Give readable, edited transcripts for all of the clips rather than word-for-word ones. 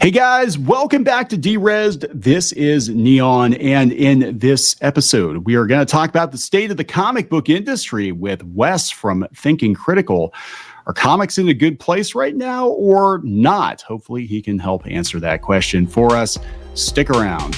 Hey guys, welcome back to Derezzed. This is Neon, and in this episode, we are going to talk about the state of the comic book industry with Wes from Thinking Critical. Are comics in a good place right now or not? Hopefully, he can help answer that question for us. Stick around.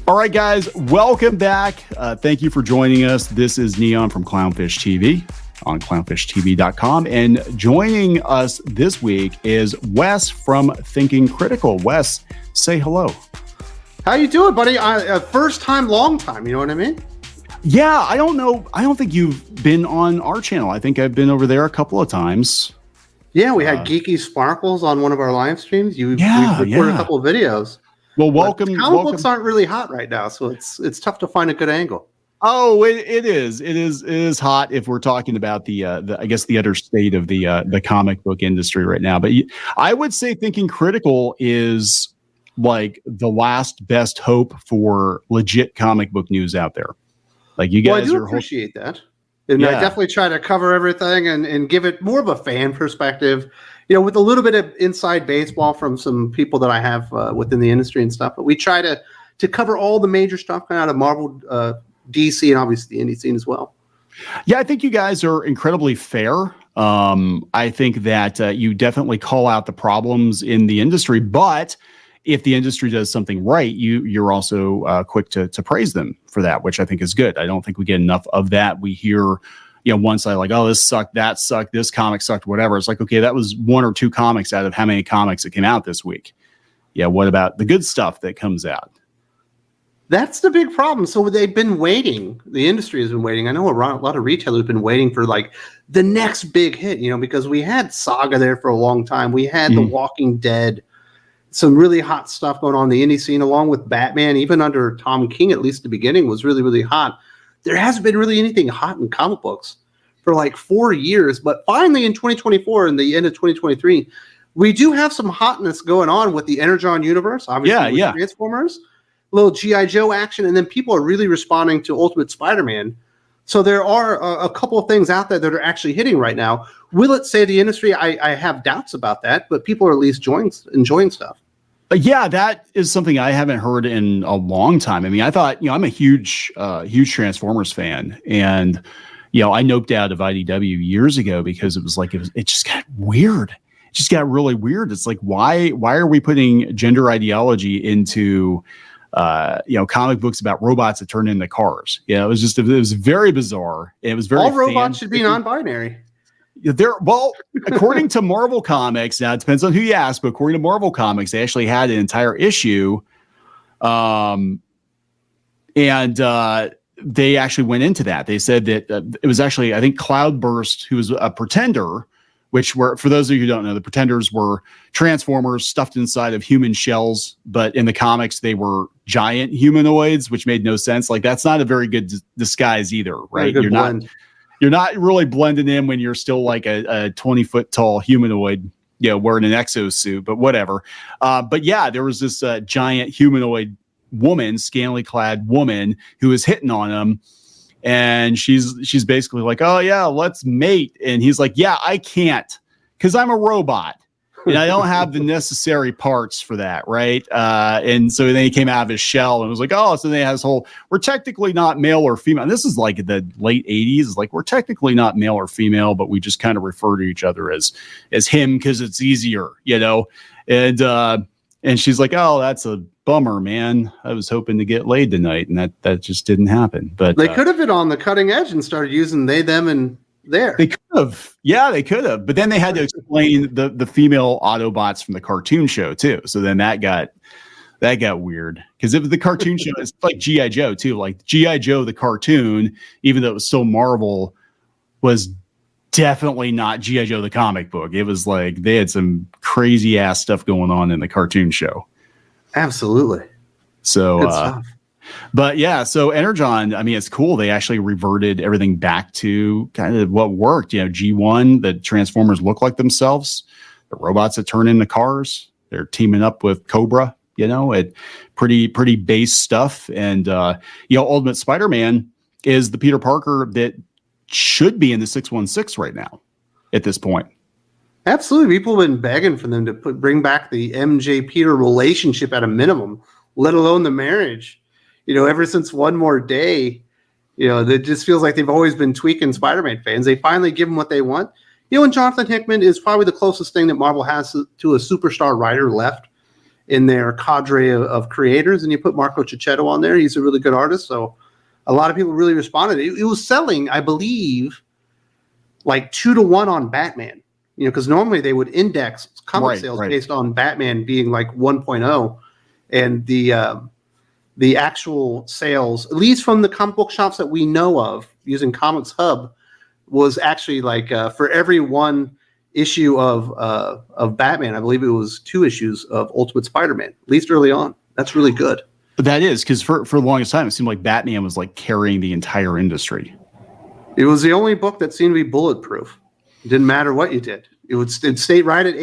All right, guys, welcome back. Thank you for joining us. This is Neon from Clownfish TV on clownfishtv.com. And joining us this week is Wes from Thinking Critical. Wes, say hello. How you doing, buddy? First time, long time. You know what I mean? Yeah, I don't know. I don't think you've been on our channel. I think I've been over there a couple of times. Yeah, we had Geeky Sparkles on one of our live streams. We recorded a couple of videos. Well, welcome. Comic books aren't really hot right now, so it's tough to find a good angle. Oh, it is hot if we're talking about the I guess the utter state of the comic book industry right now. But I would say Thinking Critical is like the last best hope for legit comic book news out there. Like you guys, I do appreciate that, and I definitely try to cover everything and give it more of a fan perspective. You know, with a little bit of inside baseball from some people that I have within the industry and stuff. But we try to cover all the major stuff coming out of Marvel, DC, and obviously the indie scene as well. Yeah, I think you guys are incredibly fair. I think that you definitely call out the problems in the industry, but if the industry does something right, you're also quick to praise them for that, which I think is good. I don't think we get enough of that. We hear, one side like, oh, this sucked, that sucked, this comic sucked, whatever. It's like, okay, that was one or two comics out of how many comics that came out this week. Yeah, what about the good stuff that comes out? That's the big problem. So they've been waiting. The industry has been waiting. I know a lot of retailers have been waiting for like the next big hit, because we had Saga there for a long time. We had The Walking Dead, some really hot stuff going on in the indie scene, along with Batman, even under Tom King, at least the beginning was really, really hot. There hasn't been really anything hot in comic books for like 4 years, but finally in 2024 and the end of 2023, we do have some hotness going on with the Energon Universe, obviously with Transformers, a little G.I. Joe action, and then people are really responding to Ultimate Spider-Man. So there are a couple of things out there that are actually hitting right now. Will it save the industry? I have doubts about that, but people are at least enjoying stuff. Yeah, that is something I haven't heard in a long time. I mean, I thought, I'm a huge Transformers fan, and I noped out of IDW years ago because it was like it just got weird. It just got really weird. It's like why are we putting gender ideology into comic books about robots that turn into cars? It was very bizarre. It was very all robots should be non-binary. According to Marvel Comics, now it depends on who you ask, but according to Marvel Comics, they actually had an entire issue, and they actually went into that. They said that it was actually, I think, Cloudburst, who was a pretender, which were, for those of you who don't know, the pretenders were Transformers stuffed inside of human shells, but in the comics, they were giant humanoids, which made no sense. Like, that's not a very good disguise either, right? You're not really blending in when you're still like a 20-foot tall humanoid, wearing an exosuit, but whatever. But yeah, there was this giant humanoid woman, scantily clad woman, who was hitting on him. And she's basically like, oh yeah, let's mate. And he's like, yeah, I can't, because I'm a robot. And I don't have the necessary parts for that, right? And so then he came out of his shell and was like, oh, so they have this whole, we're technically not male or female. And this is like the late 80s. It's like, we're technically not male or female, but we just kind of refer to each other as him because it's easier, And she's like, oh, that's a bummer, man. I was hoping to get laid tonight, and that just didn't happen. But they could have been on the cutting edge and started using they, them, and there. They could have. Yeah, they could have. But then they had to explain the female Autobots from the cartoon show too. So then that got weird. Because if the cartoon show, it's like G.I. Joe too. Like G.I. Joe, the cartoon, even though it was still Marvel, was definitely not G.I. Joe, the comic book. It was like they had some crazy ass stuff going on in the cartoon show. Absolutely. So But yeah, so Energon, I mean, it's cool. They actually reverted everything back to kind of what worked. G1, the Transformers look like themselves. The robots that turn into cars. They're teaming up with Cobra, pretty base stuff. And, Ultimate Spider-Man is the Peter Parker that should be in the 616 right now at this point. Absolutely. People have been begging for them to bring back the MJ Peter relationship at a minimum, let alone the marriage. Ever since One More Day, it just feels like they've always been tweaking Spider-Man fans. They finally give them what they want. And Jonathan Hickman is probably the closest thing that Marvel has to a superstar writer left in their cadre of creators. And you put Marco Cicchetto on there. He's a really good artist. So a lot of people really responded. It was selling, I believe, like 2-to-1 on Batman. Because normally they would index comic sales based on Batman being like 1.0. And the actual sales, at least from the comic book shops that we know of using Comics Hub, was actually like for every one issue of Batman, I believe it was 2 issues of Ultimate Spider-Man, at least early on. That's really good. But that is because for the longest time, it seemed like Batman was like carrying the entire industry. It was the only book that seemed to be bulletproof. It didn't matter what you did. It'd stay right at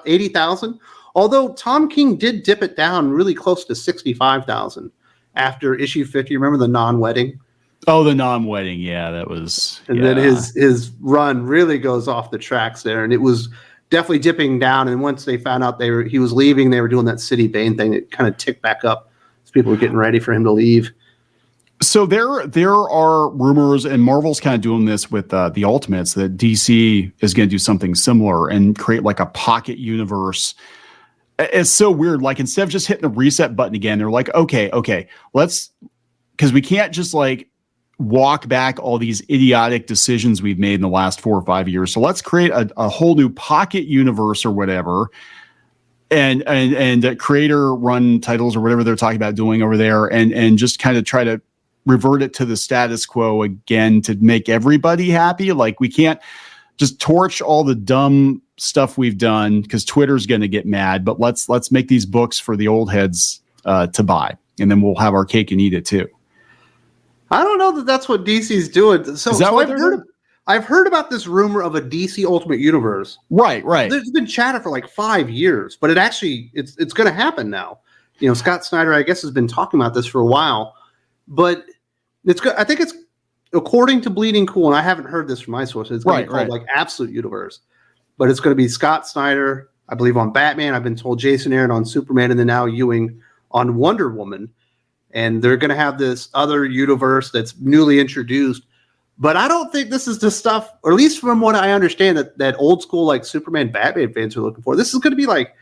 80,000. Although Tom King did dip it down really close to 65,000 after issue 50. Remember the non-wedding? Oh, the non-wedding. Yeah, that was. And then his run really goes off the tracks there. And it was definitely dipping down. And once they found out he was leaving, they were doing that City Bane thing. It kind of ticked back up as people were getting ready for him to leave. So there are rumors, and Marvel's kind of doing this with the Ultimates, that DC is going to do something similar and create like a pocket universe. It's so weird. Like instead of just hitting the reset button again, they're like, okay, because we can't just like walk back all these idiotic decisions we've made in the last 4 or 5 years. So let's create a whole new pocket universe or whatever. And creator run titles or whatever they're talking about doing over there, and just kind of try to revert it to the status quo again to make everybody happy. Like we can't just torch all the dumb stuff we've done because Twitter's going to get mad, but let's make these books for the old heads to buy, and then we'll have our cake and eat it too. I don't know that that's what DC's doing. So I've heard about this rumor of a DC Ultimate Universe. Right. There's been chatter for like 5 years, but it's going to happen now. Scott Snyder, I guess, has been talking about this for a while. But it's good. I think it's according to Bleeding Cool, and I haven't heard this from my sources. It's going to be called like Absolute Universe, but it's going to be Scott Snyder, I believe, on Batman. I've been told Jason Aaron on Superman, and then now Ewing on Wonder Woman. And they're going to have this other universe that's newly introduced. But I don't think this is the stuff, or at least from what I understand, that old school like Superman, Batman fans are looking for. This is going to be like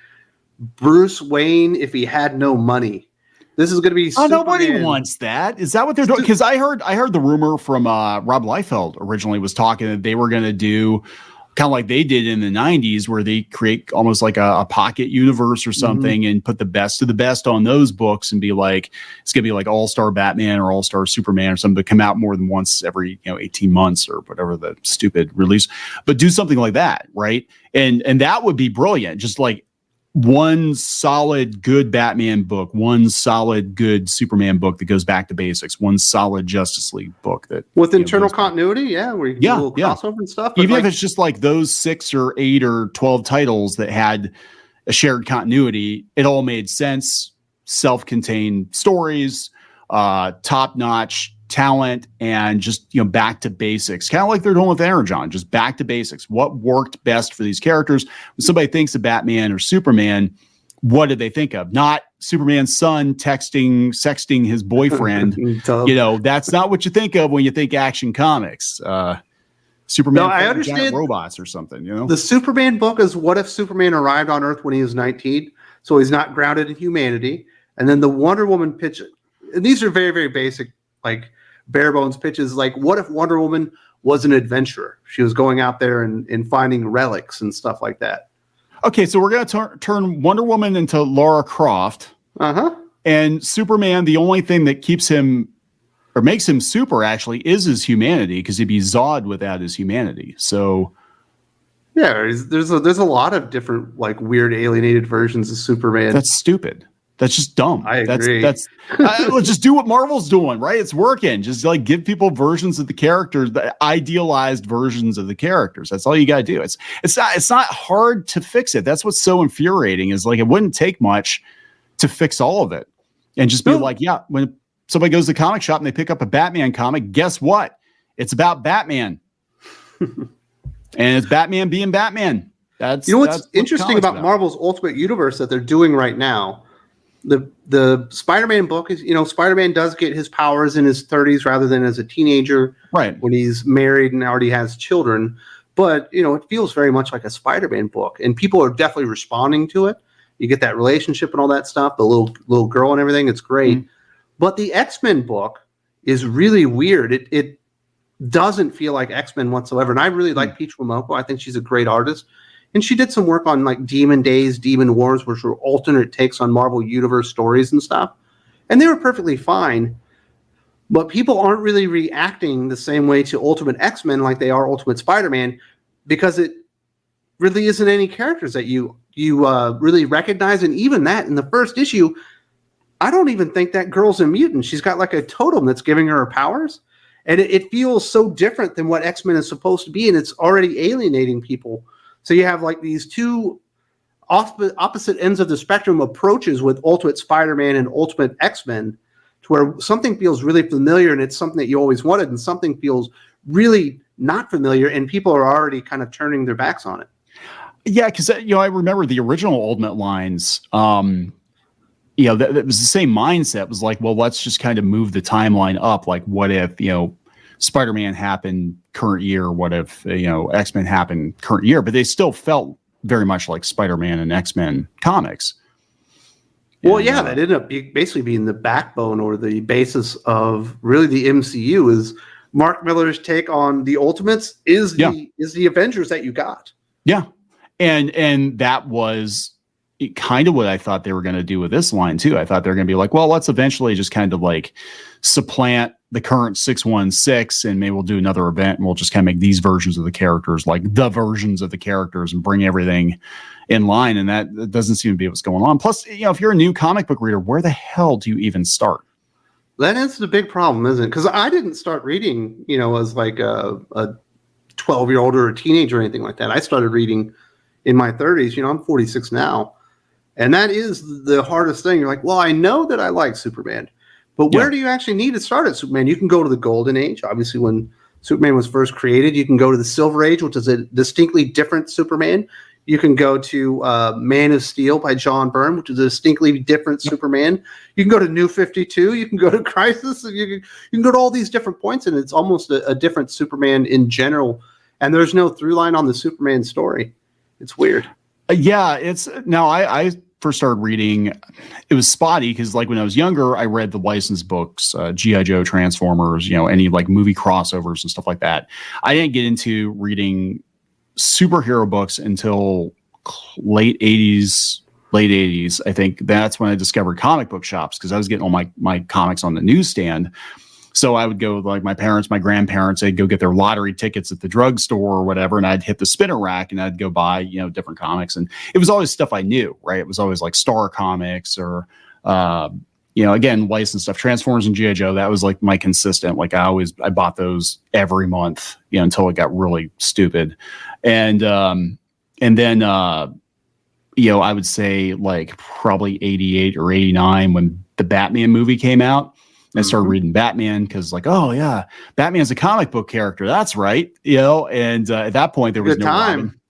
Bruce Wayne if he had no money. This is going to be Superman. Nobody wants that. Is that what they're doing? Because I heard the rumor from Rob Liefeld originally was talking that they were going to do kind of like they did in the 90s, where they create almost like a pocket universe or something and put the best of the best on those books and be like, it's going to be like All-Star Batman or All-Star Superman or something, but come out more than once every 18 months or whatever the stupid release. But do something like that, right? And that would be brilliant. Just like one solid good Batman book, one solid good Superman book that goes back to basics, one solid Justice League book that with internal continuity, where you can do a little crossover and stuff. Even if it's just like those 6 or 8 or 12 titles that had a shared continuity, it all made sense. Self-contained stories, top-notch talent, and just back to basics, kind of like they're doing with Energon, just back to basics. What worked best for these characters? When somebody thinks of Batman or Superman, what did they think of? Not Superman's son sexting his boyfriend. That's not what you think of when you think Action Comics. Superman, I understand robots or something. The Superman book is what if Superman arrived on Earth when he was 19, so he's not grounded in humanity. And then the Wonder Woman pitch, and these are very, very basic, like bare bones pitches, like what if Wonder Woman was an adventurer? She was going out there and finding relics and stuff like that. Okay, so we're going to turn Wonder Woman into Lara Croft. And Superman, the only thing that keeps him or makes him super actually is his humanity, because he'd be Zod without his humanity. So yeah, there's a lot of different like weird alienated versions of Superman. That's stupid. That's just dumb. I agree. Let's just do what Marvel's doing, right? It's working. Just like give people versions of the characters, the idealized versions of the characters. That's all you got to do. It's not hard to fix it. That's what's so infuriating is like, it wouldn't take much to fix all of it and just be like, yeah, when somebody goes to the comic shop and they pick up a Batman comic, guess what? It's about Batman. And it's Batman being Batman. That's what's interesting about Marvel's Ultimate Universe that they're doing right now. The Spider-Man book is, Spider-Man does get his powers in his 30s rather than as a teenager, right? When he's married and already has children. But it feels very much like a Spider-Man book, and people are definitely responding to it. You get that relationship and all that stuff, the little girl and everything. It's great. Mm-hmm. But the X-Men book is really weird. It doesn't feel like X-Men whatsoever. And I really like Peach Momoko. I think she's a great artist. And she did some work on like Demon Days, Demon Wars, which were alternate takes on Marvel Universe stories and stuff. And they were perfectly fine. But people aren't really reacting the same way to Ultimate X-Men like they are Ultimate Spider-Man, because it really isn't any characters that you really recognize. And even that, in the first issue, I don't even think that girl's a mutant. She's got like a totem that's giving her powers. And it feels so different than what X-Men is supposed to be. And it's already alienating people. So you have like these two opposite ends of the spectrum approaches with Ultimate Spider-Man and Ultimate X-Men, to where something feels really familiar and it's something that you always wanted, and something feels really not familiar and people are already kind of turning their backs on it. Yeah, because I remember the original Ultimate lines. That was the same mindset. It was like, well, let's just kind of move the timeline up. Like, what if Spider-Man happened current year? What if X-Men happened current year? But they still felt very much like Spider-Man and X-Men comics. Well, that ended up basically being the backbone or the basis of really the MCU. Is Mark Miller's take on the Ultimates is the Avengers that you got. Yeah, and that was kind of what I thought they were going to do with this line too. I thought they were going to be like, well, let's eventually just kind of like supplant the current 616 and maybe we'll do another event and we'll just kind of make these versions of the characters like the versions of the characters and bring everything in line. And that doesn't seem to be what's going on. Plus, if you're a new comic book reader, where the hell do you even start? That is the big problem, isn't it? Because I didn't start reading, as like a 12-year-old or a teenager or anything like that. I started reading in my 30s. I'm 46 now. And that is the hardest thing. You're like, well, I know that I like Superman, but where do you actually need to start at Superman? You can go to the Golden Age. Obviously, when Superman was first created, you can go to the Silver Age, which is a distinctly different Superman. You can go to Man of Steel by John Byrne, which is a distinctly different Superman. You can go to New 52. You can go to Crisis. You can go to all these different points, and it's almost a different Superman in general. And there's no through line on the Superman story. It's weird. It's now I first started reading, it was spotty because like when I was younger, I read the licensed books, G.I. Joe, Transformers, any like movie crossovers and stuff like that. I didn't get into reading superhero books until late 80s. I think that's when I discovered comic book shops because I was getting all my comics on the newsstand. So I would go like my parents, my grandparents, they'd go get their lottery tickets at the drugstore or whatever. And I'd hit the spinner rack and I'd go buy, different comics. And it was always stuff I knew, right? It was always like Star Comics or, again, licensed stuff, Transformers and G.I. Joe. That was like my consistent, like I bought those every month, until it got really stupid. And then, I would say like probably 88 or 89 when the Batman movie came out. I started reading Batman because like, oh yeah, Batman's a comic book character. That's right. And at that point there was good no time. Robin.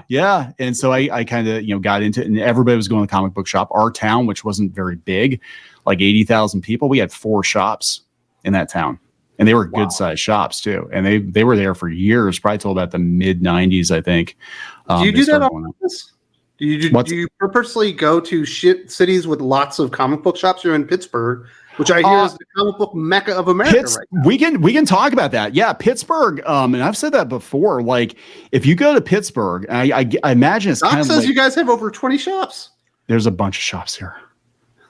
Yeah. And so I kind of, got into it and everybody was going to the comic book shop. Our town, which wasn't very big, like 80,000 people, we had 4 shops in that town and they were good sized shops too. And they were there for years, probably till about the mid 90s, I think. Do you do that on purpose? Do you purposely go to cities with lots of comic book shops? You're in Pittsburgh, which I hear is the comic book mecca of America right now. We can talk about that. Yeah, Pittsburgh. And I've said that before. Like, if you go to Pittsburgh, I imagine it's kind of says like, you guys have over 20 shops. There's a bunch of shops here.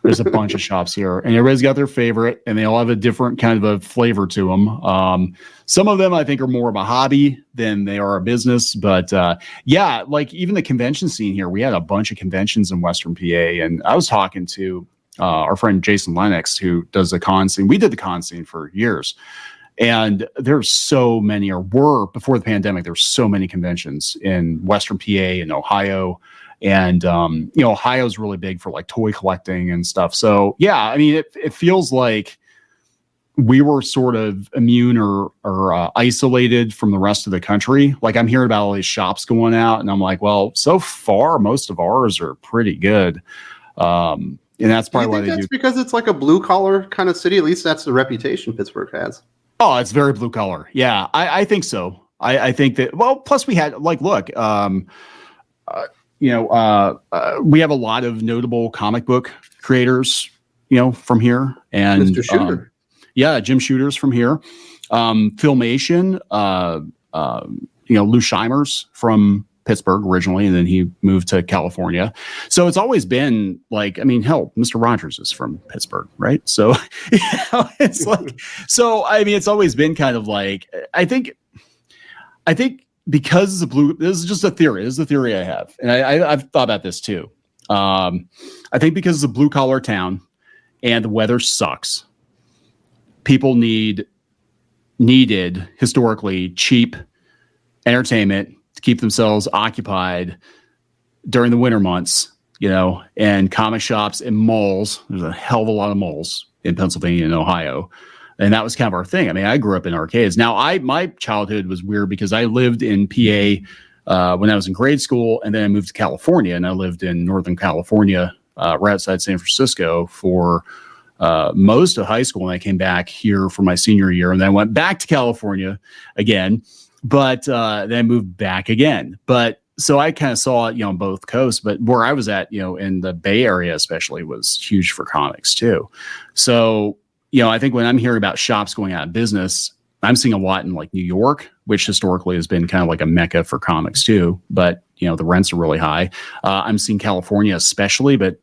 There's a bunch of shops here, and everybody's got their favorite, and they all have a different kind of a flavor to them. Some of them I think are more of a hobby than they are a business, but yeah, like even the convention scene here, we had a bunch of conventions in Western PA, and I was talking to our friend Jason Lennox, who does the con scene. We did the con scene for years, and there's so many, or were before the pandemic, there's so many conventions in Western PA and Ohio. And, Ohio's really big for like toy collecting and stuff. So, yeah, I mean, it feels like we were sort of immune or isolated from the rest of the country. Like I'm hearing about all these shops going out and I'm like, well, so far, most of ours are pretty good. And that's probably why they do. Because it's like a blue collar kind of city. At least that's the reputation Pittsburgh has. Oh, it's very blue collar. Yeah, I think so. I think that, well, plus we had like, look, we have a lot of notable comic book creators, from here, and Mr. Shooter. Jim Shooter's from here. Filmation, Lou Scheimer's from Pittsburgh originally, and then he moved to California. So it's always been like, I mean, hell, Mr. Rogers is from Pittsburgh, right? So it's like, so I mean, it's always been kind of like, I think. Because this is just a theory. This is the theory I have. And I've thought about this too. I think because it's a blue collar town and the weather sucks, people needed historically cheap entertainment to keep themselves occupied during the winter months, and comic shops and malls. There's a hell of a lot of malls in Pennsylvania and Ohio. And that was kind of our thing. I mean, I grew up in arcades. Now, my childhood was weird because I lived in PA when I was in grade school, and then I moved to California, and I lived in Northern California, right outside San Francisco, for most of high school. And I came back here for my senior year, and then I went back to California again, but then I moved back again. But so I kind of saw it, on both coasts. But where I was at, in the Bay Area especially, was huge for comics too. So I think when I'm hearing about shops going out of business, I'm seeing a lot in like New York, which historically has been kind of like a mecca for comics too. But, the rents are really high. I'm seeing California especially, but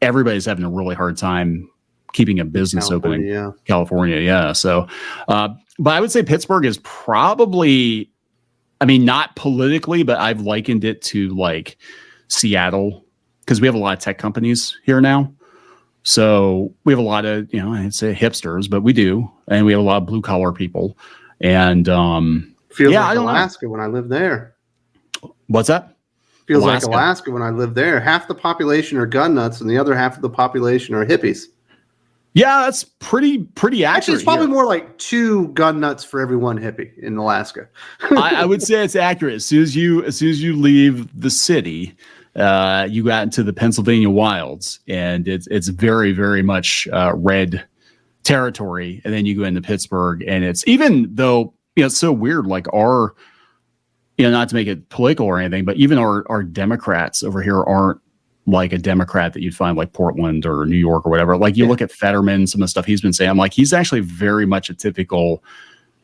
everybody's having a really hard time keeping a business opening. Yeah. California, yeah. So, but I would say Pittsburgh is probably, I mean, not politically, but I've likened it to like Seattle, because we have a lot of tech companies here now. So we have a lot of, I'd say hipsters, but we do. And we have a lot of blue collar people. And feels like Alaska when I lived there. What's that? Feels like Alaska when I lived there. Half the population are gun nuts and the other half of the population are hippies. Yeah, that's pretty accurate. Actually, it's probably more like 2 gun nuts for every 1 hippie in Alaska. I would say it's accurate. As soon as you leave the city, you got into the Pennsylvania wilds, and it's very, very much red territory. And then you go into Pittsburgh, and it's, even though it's so weird, like our, not to make it political or anything, but even our Democrats over here aren't like a Democrat that you'd find like Portland or New York or whatever. Like you look at Fetterman, some of the stuff he's been saying, I'm like, he's actually very much a typical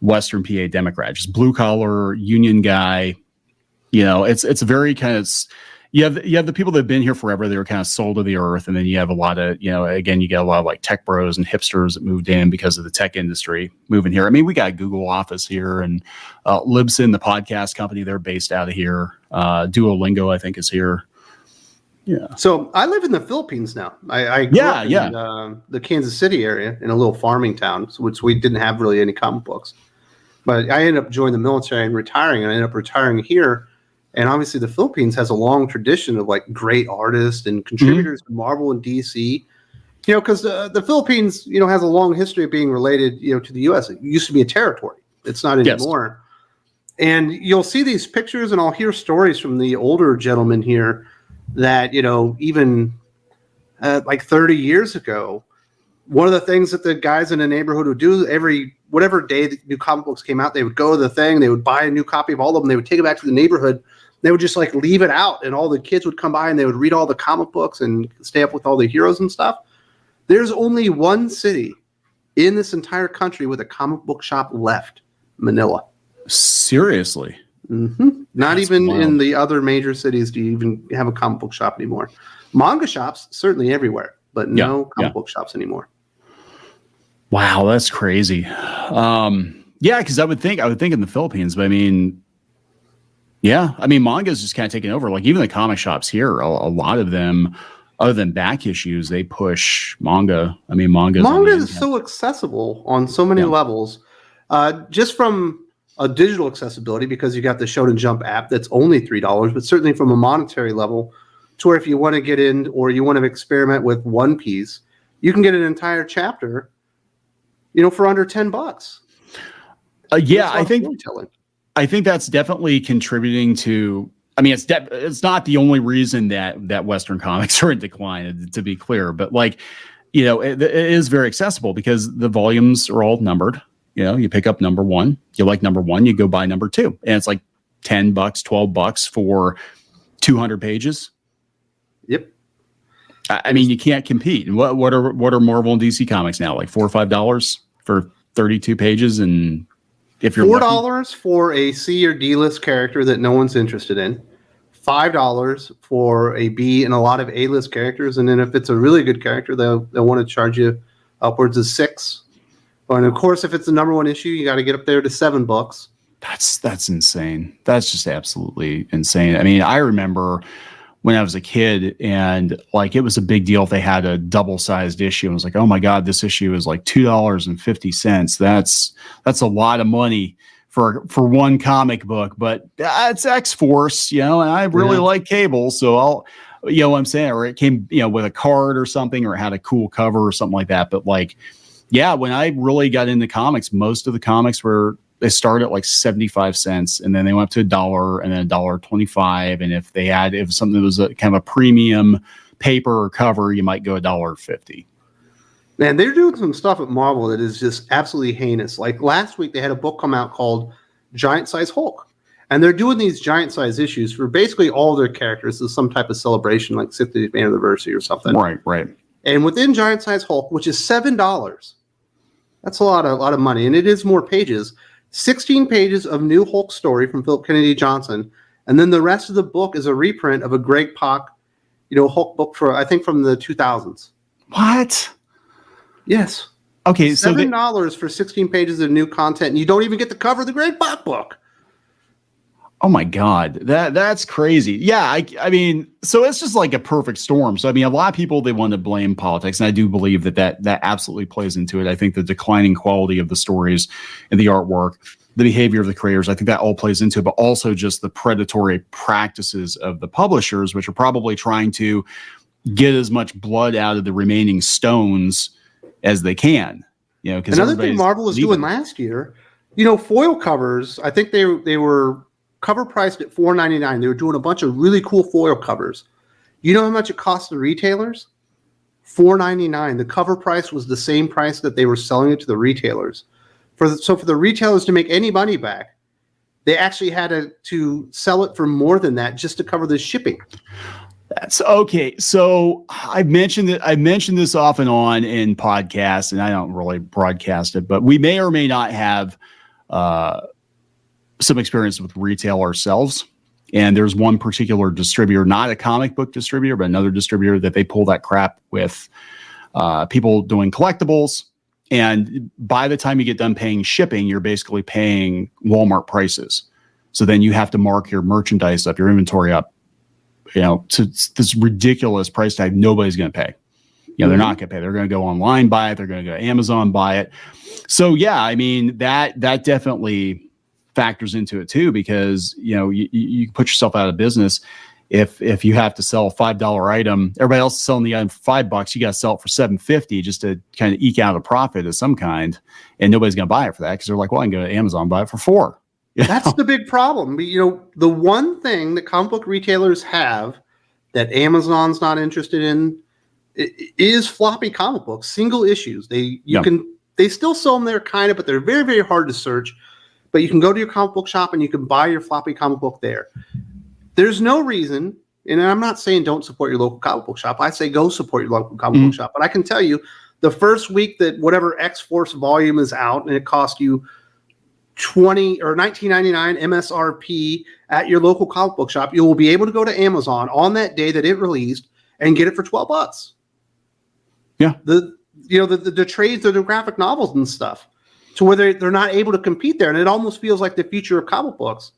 Western PA Democrat, just blue collar union guy. It's very kind of, you have the people that have been here forever. They were kind of sold to the earth. And then you have a lot of, again, you get a lot of like tech bros and hipsters that moved in because of the tech industry moving here. I mean, we got a Google office here, and Libsyn, the podcast company, they're based out of here. Duolingo, I think, is here. Yeah. So I live in the Philippines now. I grew up in the Kansas City area in a little farming town, which we didn't have really any comic books. But I ended up joining the military and retiring, and I ended up retiring here. And obviously the Philippines has a long tradition of like great artists and contributors to Marvel and DC, because the Philippines, has a long history of being related, to the U.S. It used to be a territory. It's not anymore. Yes. And you'll see these pictures, and I'll hear stories from the older gentlemen here that, even like 30 years ago, one of the things that the guys in the neighborhood would do whatever day the new comic books came out, they would go to the thing, they would buy a new copy of all of them, they would take it back to the neighborhood, they would just like leave it out, and all the kids would come by and they would read all the comic books and stay up with all the heroes and stuff. There's only one city in this entire country with a comic book shop left, Manila. Seriously? Mm-hmm. Not That's even wild. In the other major cities do you even have a comic book shop anymore. Manga shops, certainly everywhere. but no comic book shops anymore. Wow, that's crazy. Yeah, because I would think in the Philippines, but I mean, manga is just kind of taking over. Like even the comic shops here, a lot of them, other than back issues, they push manga. I mean, manga is so accessible on so many levels, just from a digital accessibility, because you got the Shonen Jump app that's only $3, but certainly from a monetary level, to where if you want to get in or you want to experiment with One Piece, you can get an entire chapter, for under $10. I think that's definitely contributing to. I mean, it's not the only reason that Western comics are in decline, to be clear, but like, it is very accessible because the volumes are all numbered. You pick up number 1, you like number 1, you go buy number 2, and it's like $10, $12 for 200 pages. Yep. I mean, you can't compete. And what are Marvel and DC comics now? Like $4 or $5 for 32 pages, and if you're $4 for a C or D list character that no one's interested in, $5 for a B and a lot of A list characters, and then if it's a really good character, they'll want to charge you upwards of $6. And of course, if it's the number 1 issue, you got to get up there to $7. That's insane. That's just absolutely insane. I mean, I remember when I was a kid, and like it was a big deal if they had a double-sized issue. I was like, oh my God, this issue is like $2.50. That's a lot of money for one comic book, but it's X-Force, and I really like Cable, so I'll, what I'm saying, or it came, with a card or something, or it had a cool cover or something like that. But like, when I really got into comics, most of the comics they started at like 75 cents, and then they went up to $1, and then $1.25. And if it was something that was a kind of a premium paper or cover, you might go $1.50. Man, they're doing some stuff at Marvel that is just absolutely heinous. Like last week, they had a book come out called Giant Size Hulk, and they're doing these giant size issues for basically all their characters as some type of celebration, like 60th anniversary or something. Right. And within Giant Size Hulk, which is $7, that's a lot of money, and it is more pages. 16 pages of new Hulk story from Philip Kennedy Johnson, and then the rest of the book is a reprint of a Greg Pak, Hulk book I think from the 2000s. What? Yes. Okay, so $7 for 16 pages of new content, and you don't even get the cover of the Greg Pak book. Oh my God, that's crazy. Yeah, I mean, so it's just like a perfect storm. So I mean, a lot of people, they want to blame politics, and I do believe that absolutely plays into it. I think the declining quality of the stories and the artwork, the behavior of the creators, I think that all plays into it, but also just the predatory practices of the publishers, which are probably trying to get as much blood out of the remaining stones as they can. Because another thing Marvel was doing last year, foil covers. I think they were cover priced at $4.99. They were doing a bunch of really cool foil covers. You know how much it cost the retailers? $4.99. The cover price was the same price that they were selling it to the retailers. For the retailers to make any money back, they actually had to sell it for more than that just to cover the shipping. That's okay. So I mentioned this off and on in podcasts, and I don't really broadcast it, but we may or may not have some experience with retail ourselves. And there's one particular distributor, not a comic book distributor, but another distributor that they pull that crap with people doing collectibles. And by the time you get done paying shipping, you're basically paying Walmart prices. So then you have to mark your merchandise up, your inventory up, to this ridiculous price tag nobody's going to pay. They're not going to pay. They're going to go online, buy it. They're going to go to Amazon, buy it. So yeah, I mean, that definitely factors into it too, because you put yourself out of business if you have to sell a $5 item. Everybody else is selling the item for $5. You got to sell it for $7.50 just to kind of eke out a profit of some kind, and nobody's going to buy it for that because they're like, well, I can go to Amazon and buy it for $4. That's the big problem. The one thing that comic book retailers have that Amazon's not interested in is floppy comic books, single issues. They still sell them there kind of, but they're very, very hard to search. But you can go to your comic book shop and you can buy your floppy comic book there. There's no reason, and I'm not saying don't support your local comic book shop. I say go support your local comic book shop. But I can tell you, the first week that whatever X-Force volume is out and it costs you $20 or $19.99 MSRP at your local comic book shop, you will be able to go to Amazon on that day that it released and get it for $12. Yeah. The trades or the graphic novels and stuff, to where they're not able to compete there, and it almost feels like the future of comic books.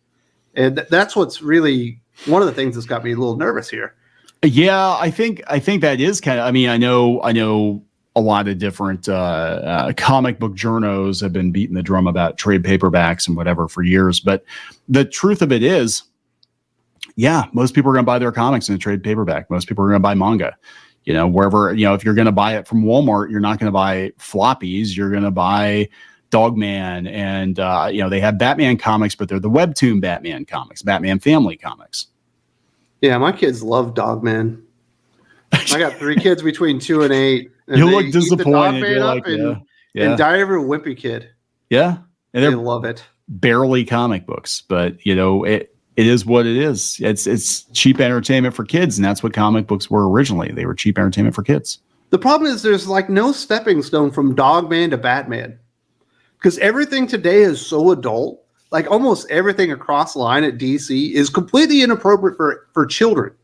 And that's what's really one of the things that's got me a little nervous here. Yeah, I think that is kind of. I mean, I know a lot of different comic book journos have been beating the drum about trade paperbacks and whatever for years, but the truth of it is, yeah, most people are going to buy their comics in a trade paperback. Most people are going to buy manga. Wherever, if you're going to buy it from Walmart, you're not going to buy floppies. You're going to buy Dogman, and they have Batman comics, but they're the webtoon Batman comics, Batman Family comics. Yeah, my kids love Dogman. I got 3 kids between 2 and 8. And you look disappointed. You're like, and Diary of a Wimpy Kid. Yeah, and they love it. Barely comic books, but it is what it is. It's cheap entertainment for kids, and that's what comic books were originally. They were cheap entertainment for kids. The problem is there's like no stepping stone from Dogman to Batman, because everything today is so adult. Like almost everything across the line at DC is completely inappropriate for children.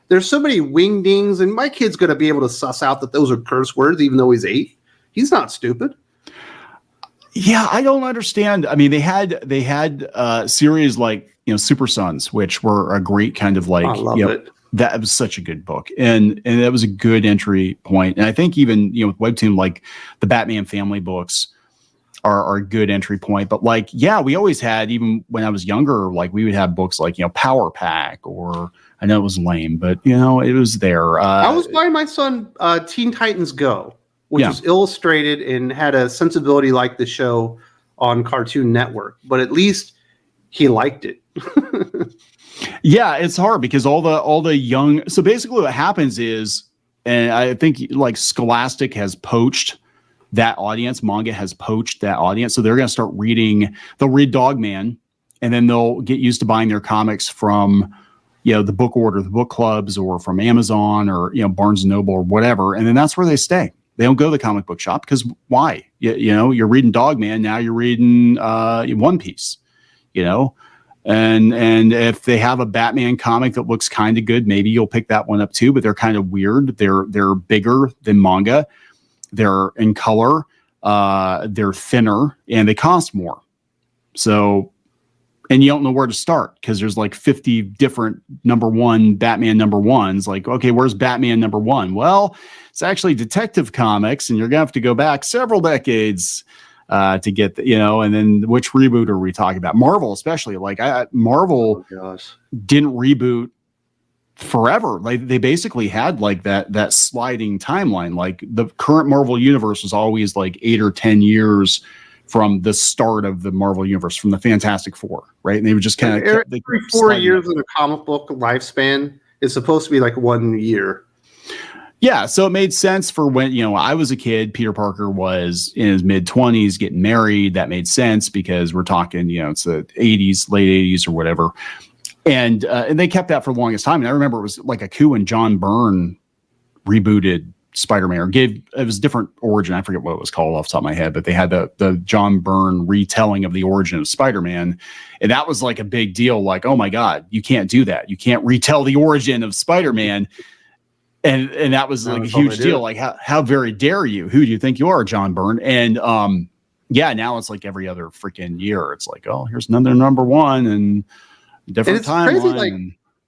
There's so many wingdings, and my kid's going to be able to suss out that those are curse words, even though he's 8. He's not stupid. Yeah, I don't understand. I mean, they had series like Super Sons, which were a great kind of like. I love it. That was such a good book, and that was a good entry point. And I think even with webtoon, like the Batman Family books are a good entry point. But like, yeah, we always had, even when I was younger, like we would have books like Power Pack, or I know it was lame, but it was there. I was buying my son Teen Titans Go, which was illustrated and had a sensibility like the show on Cartoon Network, but at least he liked it. Yeah, it's hard because all the young. So basically, what happens is, and I think like Scholastic has poached that audience. Manga has poached that audience, so they're going to start reading. They'll read Dogman, and then they'll get used to buying their comics from the book order, the book clubs, or from Amazon, or Barnes and Noble, or whatever, and then that's where they stay. They don't go to the comic book shop because why? You're reading Dogman, now you're reading One Piece, and if they have a Batman comic that looks kind of good, maybe you'll pick that one up too. But they're kind of weird. They're bigger than manga. They're in color. They're thinner, and they cost more. So, and you don't know where to start because there's like 50 different Batman number ones. Like, okay, where's Batman number 1? Well, it's actually Detective Comics, and you're gonna have to go back several decades to get and then which reboot are we talking about? Marvel, especially. Like Marvel didn't reboot forever. Like they basically had like that sliding timeline. Like the current Marvel universe was always like 8 or 10 years from the start of the Marvel universe, from the Fantastic Four, right? And they would just kind of every 4 years in a comic book lifespan is supposed to be like 1 year. Yeah, so it made sense for when I was a kid. Peter Parker was in his mid-20s, getting married. That made sense because we're talking, it's the 80s, late 80s or whatever, and they kept that for the longest time. And I remember it was like a coup when John Byrne rebooted Spider-Man, or it was a different origin. I forget what it was called off the top of my head, but they had the John Byrne retelling of the origin of Spider-Man, and that was like a big deal. Like, oh my God, you can't do that. You can't retell the origin of Spider-Man. And that was like a huge deal. Like, how very dare you? Who do you think you are, John Byrne? And now it's like every other freaking year. It's like, oh, here's another number 1 and different timeline. Like,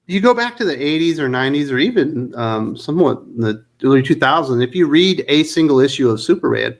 you go back to the 80s or 90s or even somewhat in the early 2000s. If you read a single issue of Superman,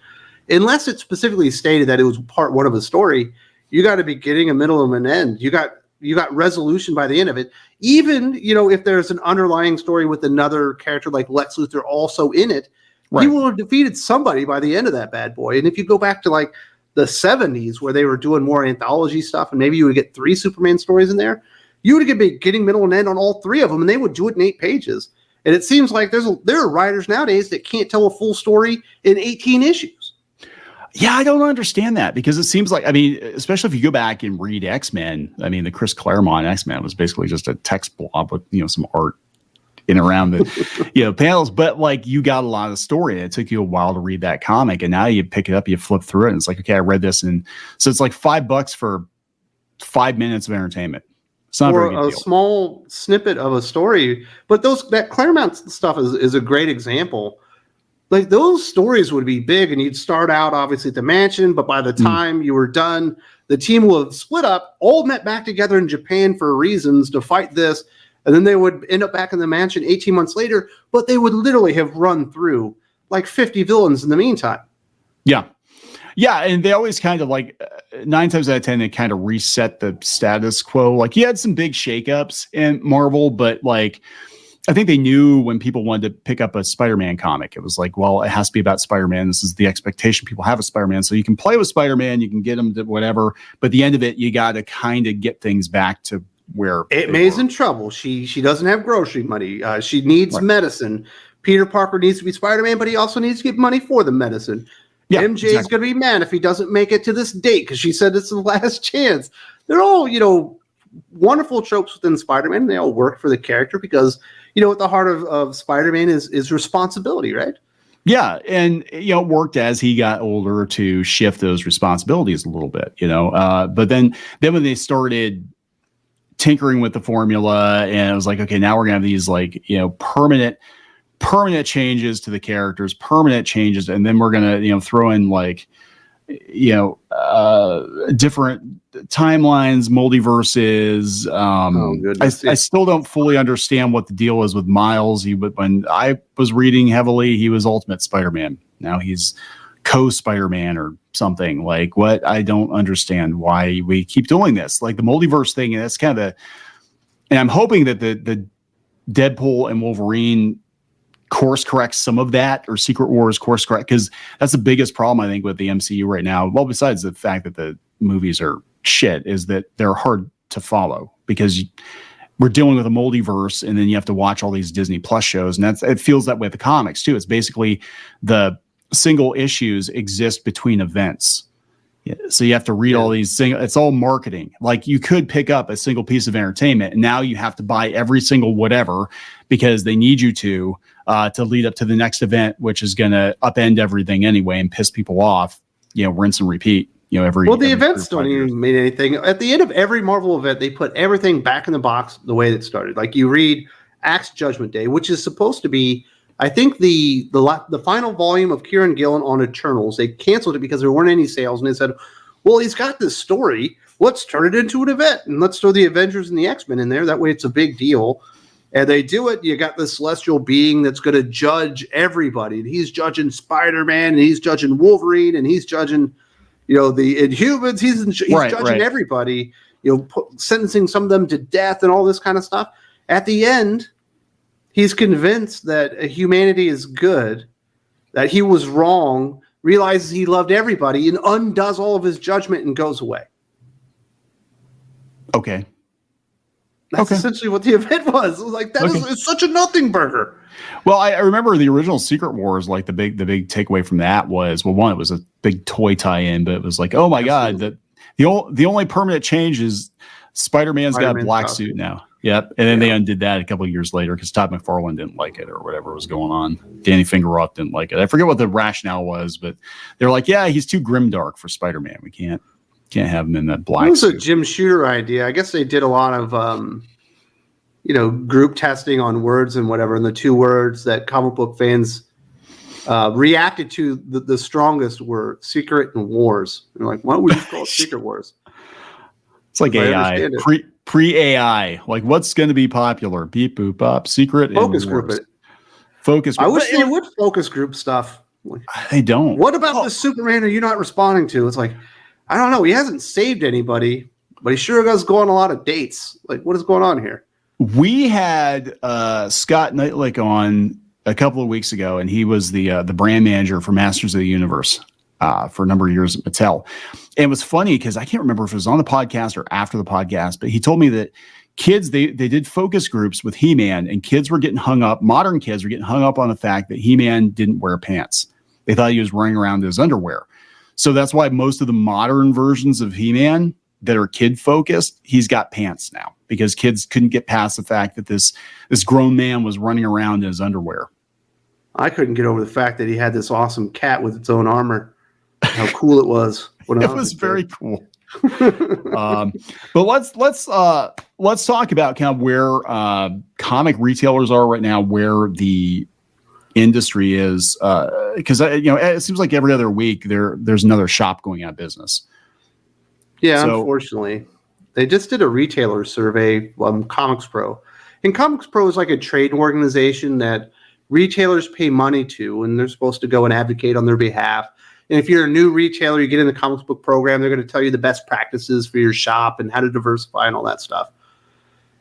unless it's specifically stated that it was part 1 of a story, you got a beginning, a middle, and an end. You got resolution by the end of it. Even, if there's an underlying story with another character like Lex Luthor also in it, right, he will have defeated somebody by the end of that bad boy. And if you go back to like the 70s where they were doing more anthology stuff, and maybe you would get 3 Superman stories in there, you would get beginning, middle, and end on all 3 of them, and they would do it in 8 pages. And it seems like there are writers nowadays that can't tell a full story in 18 issues. Yeah, I don't understand that because it seems like, I mean, especially if you go back and read X-Men, I mean, the Chris Claremont X-Men was basically just a text blob with, some art in around the, panels, but like you got a lot of story and it took you a while to read that comic. And now you pick it up, you flip through it and it's like, okay, I read this. And so it's like $5 for 5 minutes of entertainment. It's not or a very good deal. Small snippet of a story, but that Claremont stuff is a great example. like those stories would be big, and you'd start out obviously at the mansion, but by the time you were done, the team will have split up, all met back together in Japan for reasons to fight this, and then they would end up back in the mansion 18 months later, but they would literally have run through like 50 villains in the meantime. Yeah. Yeah, and they always kind of like 9 times out of 10, they kind of reset the status quo. Like you had some big shakeups in Marvel, but like I think they knew when people wanted to pick up a Spider-Man comic, it was like, well, it has to be about Spider-Man. This is the expectation people have of Spider-Man. So you can play with Spider-Man, you can get him to whatever, but at the end of it, you got to kind of get things back to where Aunt May's in trouble. She doesn't have grocery money. She needs medicine. Peter Parker needs to be Spider-Man, but he also needs to get money for the medicine. Yeah, MJ is going to be mad if he doesn't make it to this date because she said it's the last chance. They're all, wonderful tropes within Spider-Man. They all work for the character because, at the heart of Spider-Man is responsibility, right? Yeah, and it worked as he got older to shift those responsibilities a little bit, But then when they started tinkering with the formula, and it was like, okay, now we're gonna have these like permanent changes to the characters, permanent changes, and then we're gonna throw in like different timelines, multiverses. I still don't fully understand what the deal is with Miles. When I was reading heavily, he was Ultimate Spider-Man. Now he's co-Spider-Man or something. Like what? I don't understand why we keep doing this. Like the multiverse thing, and that's kind of and I'm hoping that the Deadpool and Wolverine course correct some of that, or Secret Wars course correct, because that's the biggest problem I think with the MCU right now. Well, besides the fact that the movies are shit, is that they're hard to follow because we're dealing with a multiverse, and then you have to watch all these Disney Plus shows, and it feels that way with the comics too. It's basically the single issues exist between events. Yeah, so you have to read all these things. It's all marketing. Like you could pick up a single piece of entertainment, and now you have to buy every single whatever because they need you to lead up to the next event, which is going to upend everything anyway and piss people off. Rinse and repeat. The events don't even mean anything. At the end of every Marvel event, they put everything back in the box the way it started. Like you read Axe Judgment Day, which is supposed to be, I think, the final volume of Kieran Gillen on Eternals. They canceled it because there weren't any sales, and they said, well, he's got this story. Let's turn it into an event, and let's throw the Avengers and the X-Men in there. That way it's a big deal. And they do it. You got this celestial being that's going to judge everybody. And he's judging Spider-Man, and he's judging Wolverine, and he's judging, the Inhumans. He's judging everybody, sentencing some of them to death and all this kind of stuff. At the end, he's convinced that humanity is good, that he was wrong, realizes he loved everybody, and undoes all of his judgment and goes away. Okay. That's essentially what the event was. It was like, it's such a nothing burger. Well, I remember the original Secret Wars, like the big takeaway from that was, well, one, it was a big toy tie-in, but it was like, oh my God, the only permanent change is Spider-Man's got a black suit now. Yep. And then they undid that a couple of years later because Todd McFarlane didn't like it or whatever was going on. Danny Fingeroth didn't like it. I forget what the rationale was, but they're like, yeah, he's too grimdark for Spider-Man. We can't have him in that black suit. It was a Jim Shooter idea. I guess they did a lot of, group testing on words and whatever. And the two words that comic book fans reacted to the strongest were secret and wars. And like, why don't we just call it Secret Wars? It's like AI, pre-AI. Like, what's going to be popular? Beep, boop, bop, secret. Focus group it. Focus group. I wish they would focus group stuff. They don't. What about the Superman are you not responding to? It's like, I don't know. He hasn't saved anybody, but he sure does go on a lot of dates. Like, what is going on here? We had Scott Snyder on a couple of weeks ago, and he was the brand manager for Masters of the Universe for a number of years at Mattel. And it was funny because I can't remember if it was on the podcast or after the podcast, but he told me that kids, they did focus groups with He-Man, and kids were getting hung up. Modern kids were getting hung up on the fact that He-Man didn't wear pants. They thought he was running around in his underwear. So that's why most of the modern versions of He-Man that are kid focused, he's got pants now because kids couldn't get past the fact that this grown man was running around in his underwear. I couldn't get over the fact that he had this awesome cat with its own armor. How cool it was! It was very cool. But let's talk about kind of where comic retailers are right now, where the industry is, because it seems like every other week there's another shop going out of business. Yeah, So, unfortunately. They just did a retailer survey, Comics Pro. And Comics Pro is like a trade organization that retailers pay money to, and they're supposed to go and advocate on their behalf. And if you're a new retailer, you get in the comics book program, they're going to tell you the best practices for your shop and how to diversify and all that stuff.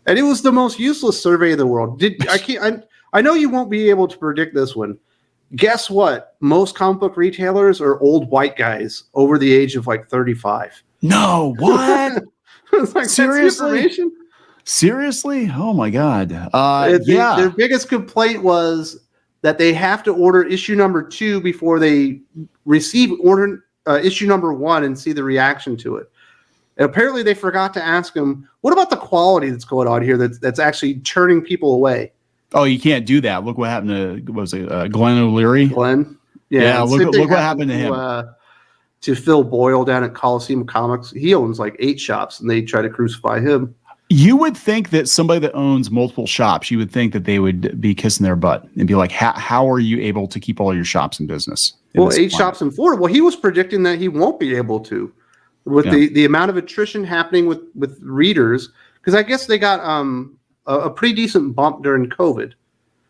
And it was the most useless survey in the world. I know you won't be able to predict this one. Guess what? Most comic book retailers are old white guys over the age of like 35. no, what? It's like, Seriously? Seriously? Oh my God. Yeah. Their biggest complaint was that they have to order issue number 2 before they receive issue number 1 and see the reaction to it. And apparently they forgot to ask them, what about the quality that's going on here that's actually turning people away? Oh, you can't do that. Look what happened to, what was it, Glenn O'Leary? Glenn? Yeah, look what happened to him. To Phil Boyle down at Coliseum Comics. He owns like 8 shops, and they try to crucify him. You would think that somebody that owns multiple shops, you would think that they would be kissing their butt and be like, how are you able to keep all your shops in business? Well, 8 shops in Florida. Well, he was predicting that he won't be able to with the amount of attrition happening with readers, because I guess they got a pretty decent bump during COVID.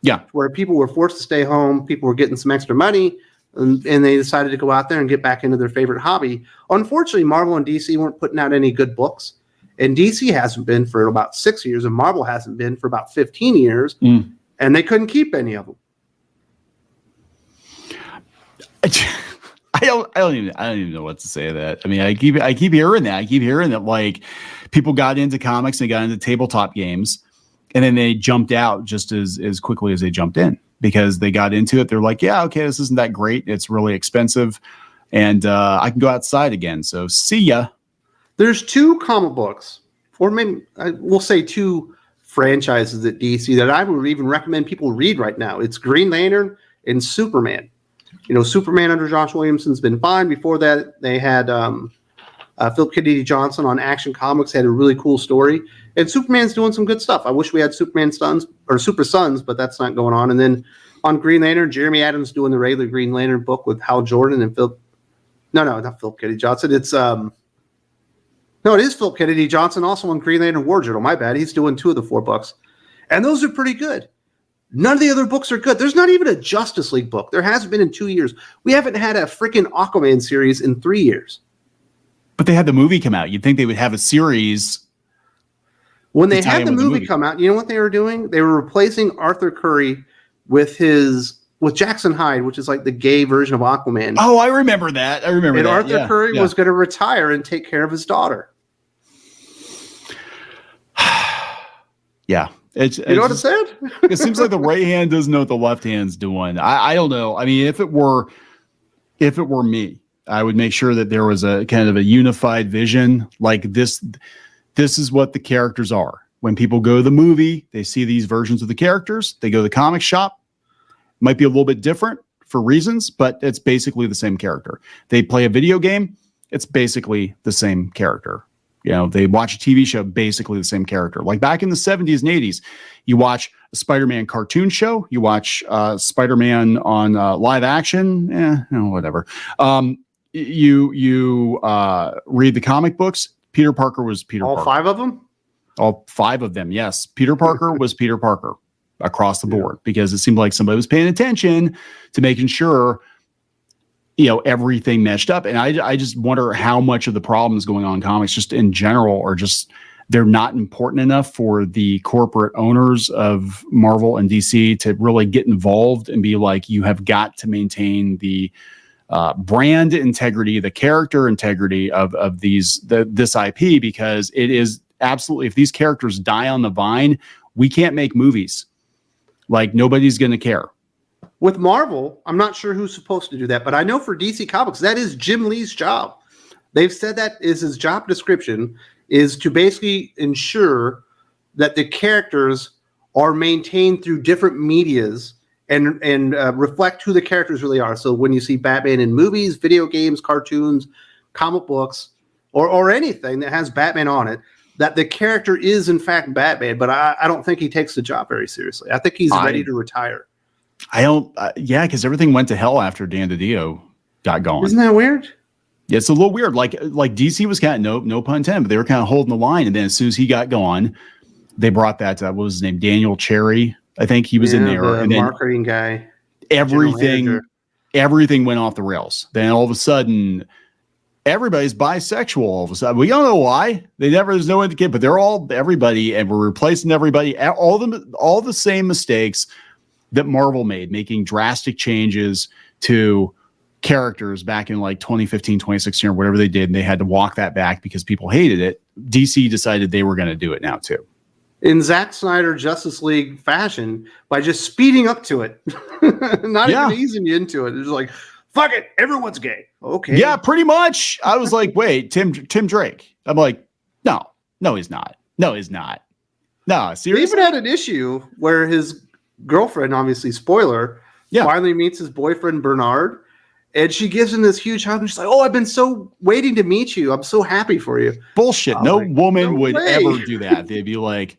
Yeah. Where people were forced to stay home, people were getting some extra money, and they decided to go out there and get back into their favorite hobby. Unfortunately, Marvel and DC weren't putting out any good books. And DC hasn't been for about 6 years, and Marvel hasn't been for about 15 years, and they couldn't keep any of them. I don't even know what to say to that. I mean, I keep hearing that. I keep hearing that like people got into comics and got into tabletop games, and then they jumped out just as quickly as they jumped in because they got into it. They're like, yeah, okay, this isn't that great. It's really expensive, and I can go outside again. So see ya. There's 2 comic books, or maybe we'll say 2 franchises at DC that I would even recommend people read right now. It's Green Lantern and Superman. You know, Superman under Josh Williamson's been fine. Before that, they had Philip Kennedy Johnson on Action Comics had a really cool story, and Superman's doing some good stuff. I wish we had Superman Sons or Super Sons, but that's not going on. And then on Green Lantern, Jeremy Adams doing the regular Green Lantern book with Hal Jordan and not Philip Kennedy Johnson. It's No, it is Philip Kennedy Johnson, also on Green Lantern War Journal. My bad. He's doing 2 of the 4 books. And those are pretty good. None of the other books are good. There's not even a Justice League book. There hasn't been in 2 years. We haven't had a freaking Aquaman series in 3 years. But they had the movie come out. You'd think they would have a series. When they had the movie come out, you know what they were doing? They were replacing Arthur Curry with Jackson Hyde, which is like the gay version of Aquaman. Oh, I remember that. And Arthur Curry was going to retire and take care of his daughter. Yeah. You know what I said? It seems like the right hand doesn't know what the left hand's doing. I don't know. I mean, if it were me, I would make sure that there was a kind of a unified vision. Like this is what the characters are. When people go to the movie, they see these versions of the characters. They go to the comic shop. Might be a little bit different for reasons, but it's basically the same character. They play a video game. It's basically the same character. You know, they watch a TV show, basically the same character. Like back in the 70s and 80s, you watch a Spider-Man cartoon show, you watch Spider-Man on live action, whatever. You read the comic books. Peter Parker was Peter Parker. All 5 of them? All 5 of them, yes. Peter Parker was Peter Parker across the board because it seemed like somebody was paying attention to making sure everything meshed up. And I just wonder how much of the problems going on in comics just in general are just they're not important enough for the corporate owners of Marvel and DC to really get involved and be like, you have got to maintain the brand integrity, the character integrity of this IP, because it is absolutely, if these characters die on the vine, we can't make movies. Like nobody's going to care. With Marvel, I'm not sure who's supposed to do that, but I know for DC Comics, that is Jim Lee's job. They've said that is his job description, is to basically ensure that the characters are maintained through different medias and reflect who the characters really are. So when you see Batman in movies, video games, cartoons, comic books, or anything that has Batman on it, that the character is in fact Batman. But I don't think he takes the job very seriously. I think he's ready to retire. I don't. Yeah, because everything went to hell after Dan DiDio got gone. Isn't that weird? Yeah, it's a little weird. Like DC was kind of no pun intended, but they were kind of holding the line. And then as soon as he got gone, they brought that what was his name, Daniel Cherry. I think he was in there. The and then marketing guy. Everything went off the rails. Then all of a sudden, everybody's bisexual. All of a sudden, we don't know why. There's no indication, but they're all everybody, and we're replacing everybody. All the same mistakes that Marvel made, making drastic changes to characters back in like 2015, 2016, or whatever they did, and they had to walk that back because people hated it. DC decided they were going to do it now too. In Zack Snyder Justice League fashion, by just speeding up to it, not even easing you into it. It's like, fuck it, everyone's gay. Okay. Yeah, pretty much. I was like, wait, Tim Drake. I'm like, no, he's not. No, he's not. No, seriously. They even had an issue where his girlfriend, obviously, spoiler, finally meets his boyfriend Bernard, and she gives him this huge hug, and she's like, "Oh, I've been so waiting to meet you. I'm so happy for you." Bullshit. No woman would ever do that. They'd be like,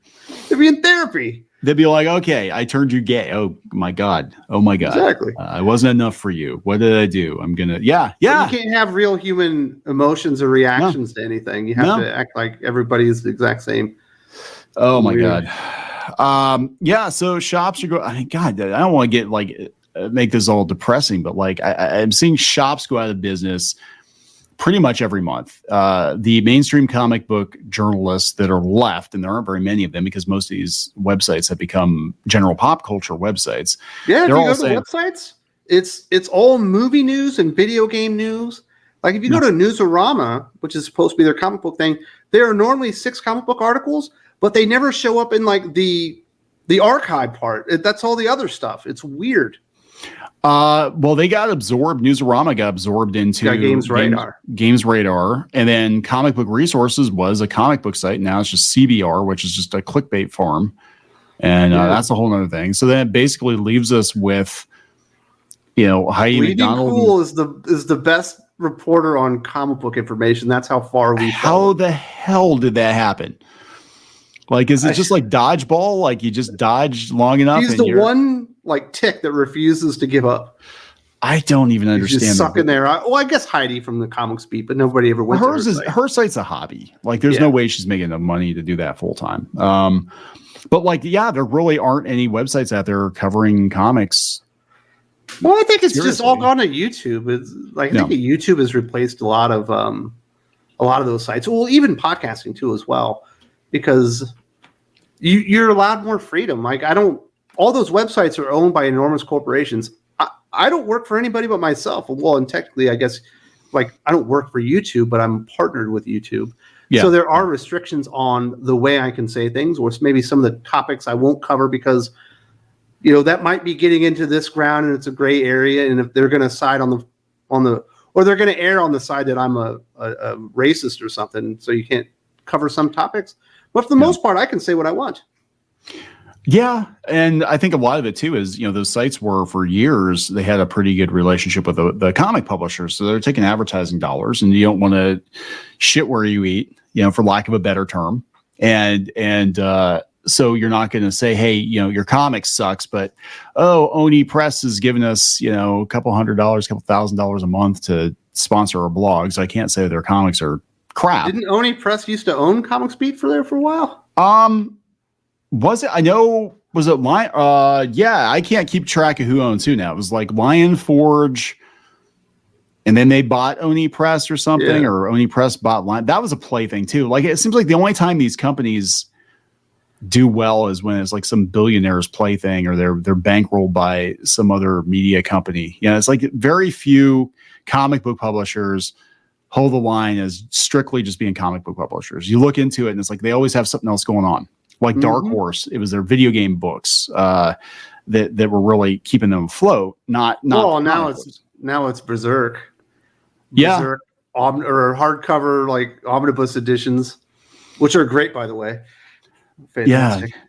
they'd be in therapy. They'd be like, "Okay, I turned you gay. Oh my god. Exactly. I wasn't enough for you. What did I do? I'm gonna yeah. You can't have real human emotions or reactions to anything. You have to act like everybody is the exact same. Oh my god. So shops are going. I mean, God, I don't want to get like make this all depressing, but like I'm seeing shops go out of business pretty much every month. The mainstream comic book journalists that are left, and there aren't very many of them because most of these websites have become general pop culture websites. Yeah, if you go to websites, it's all movie news and video game news. Like if you go to Newsarama, which is supposed to be their comic book thing, there are normally 6 comic book articles, but they never show up in like the archive part. That's all the other stuff. It's weird. Well, they got absorbed. Newsarama got absorbed into Games Radar, and then Comic Book Resources was a comic book site. Now it's just CBR, which is just a clickbait farm, and that's a whole other thing. So then it basically leaves us with, Heidi McDonald. Cool is the best reporter on comic book information. That's how far we. How the hell did that happen? Like, is it just like dodgeball? Like you just dodged long enough? He's the one like tick that refuses to give up. I don't even understand. Just suck in there. I guess Heidi from the comics beat, but nobody ever went. Her site's a hobby. Like, there's no way she's making enough money to do that full time. But like, there really aren't any websites out there covering comics. Well, I think it's just all gone to YouTube. It's like I think YouTube has replaced a lot of those sites. Well, even podcasting too, as well, because you're allowed more freedom. Like all those websites are owned by enormous corporations. I don't work for anybody but myself. Well, and technically, I guess, like I don't work for YouTube, but I'm partnered with YouTube. Yeah. So there are restrictions on the way I can say things, or maybe some of the topics I won't cover because, that might be getting into this ground and it's a gray area. And if they're going to side or they're going to err on the side that I'm a racist or something, so you can't cover some topics. But for the most part, I can say what I want. Yeah. And I think a lot of it too is, those sites were for years, they had a pretty good relationship with the comic publishers. So they're taking advertising dollars, and you don't want to shit where you eat, for lack of a better term. And so you're not going to say, hey, your comic sucks, but, Oni Press is giving us, a couple $1,000 a month to sponsor our blogs. I can't say their comics are crap. Didn't Oni Press used to own Comics Beat for a while? Was it? I know. Was it Lion? I can't keep track of who owns who now. It was like Lion Forge, and then they bought Oni Press or something, or Oni Press bought Lion. That was a play thing too. Like it seems like the only time these companies do well is when it's like some billionaire's play thing, or they're bankrolled by some other media company. It's like very few comic book publishers hold the line as strictly just being comic book publishers. You look into it and it's like they always have something else going on. Like Dark Horse, it was their video game books that were really keeping them afloat. Now it's Berserk. Berserk, or hardcover like omnibus editions, which are great, by the way. Fantastic. Yeah,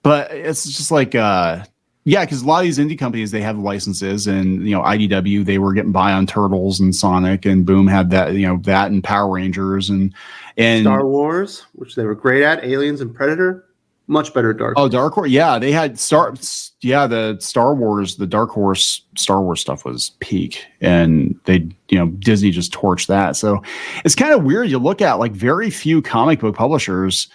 but it's just like because a lot of these indie companies, they have licenses, and IDW, they were getting by on Turtles and Sonic, and Boom had that and Power Rangers and Star Wars, which they were great at, Aliens and Predator. Much better Dark Oh, Horse. Dark Horse. Yeah, they had the Star Wars, the Dark Horse Star Wars stuff was peak, and Disney just torched that. So it's kind of weird. You look at like very few comic book publishers,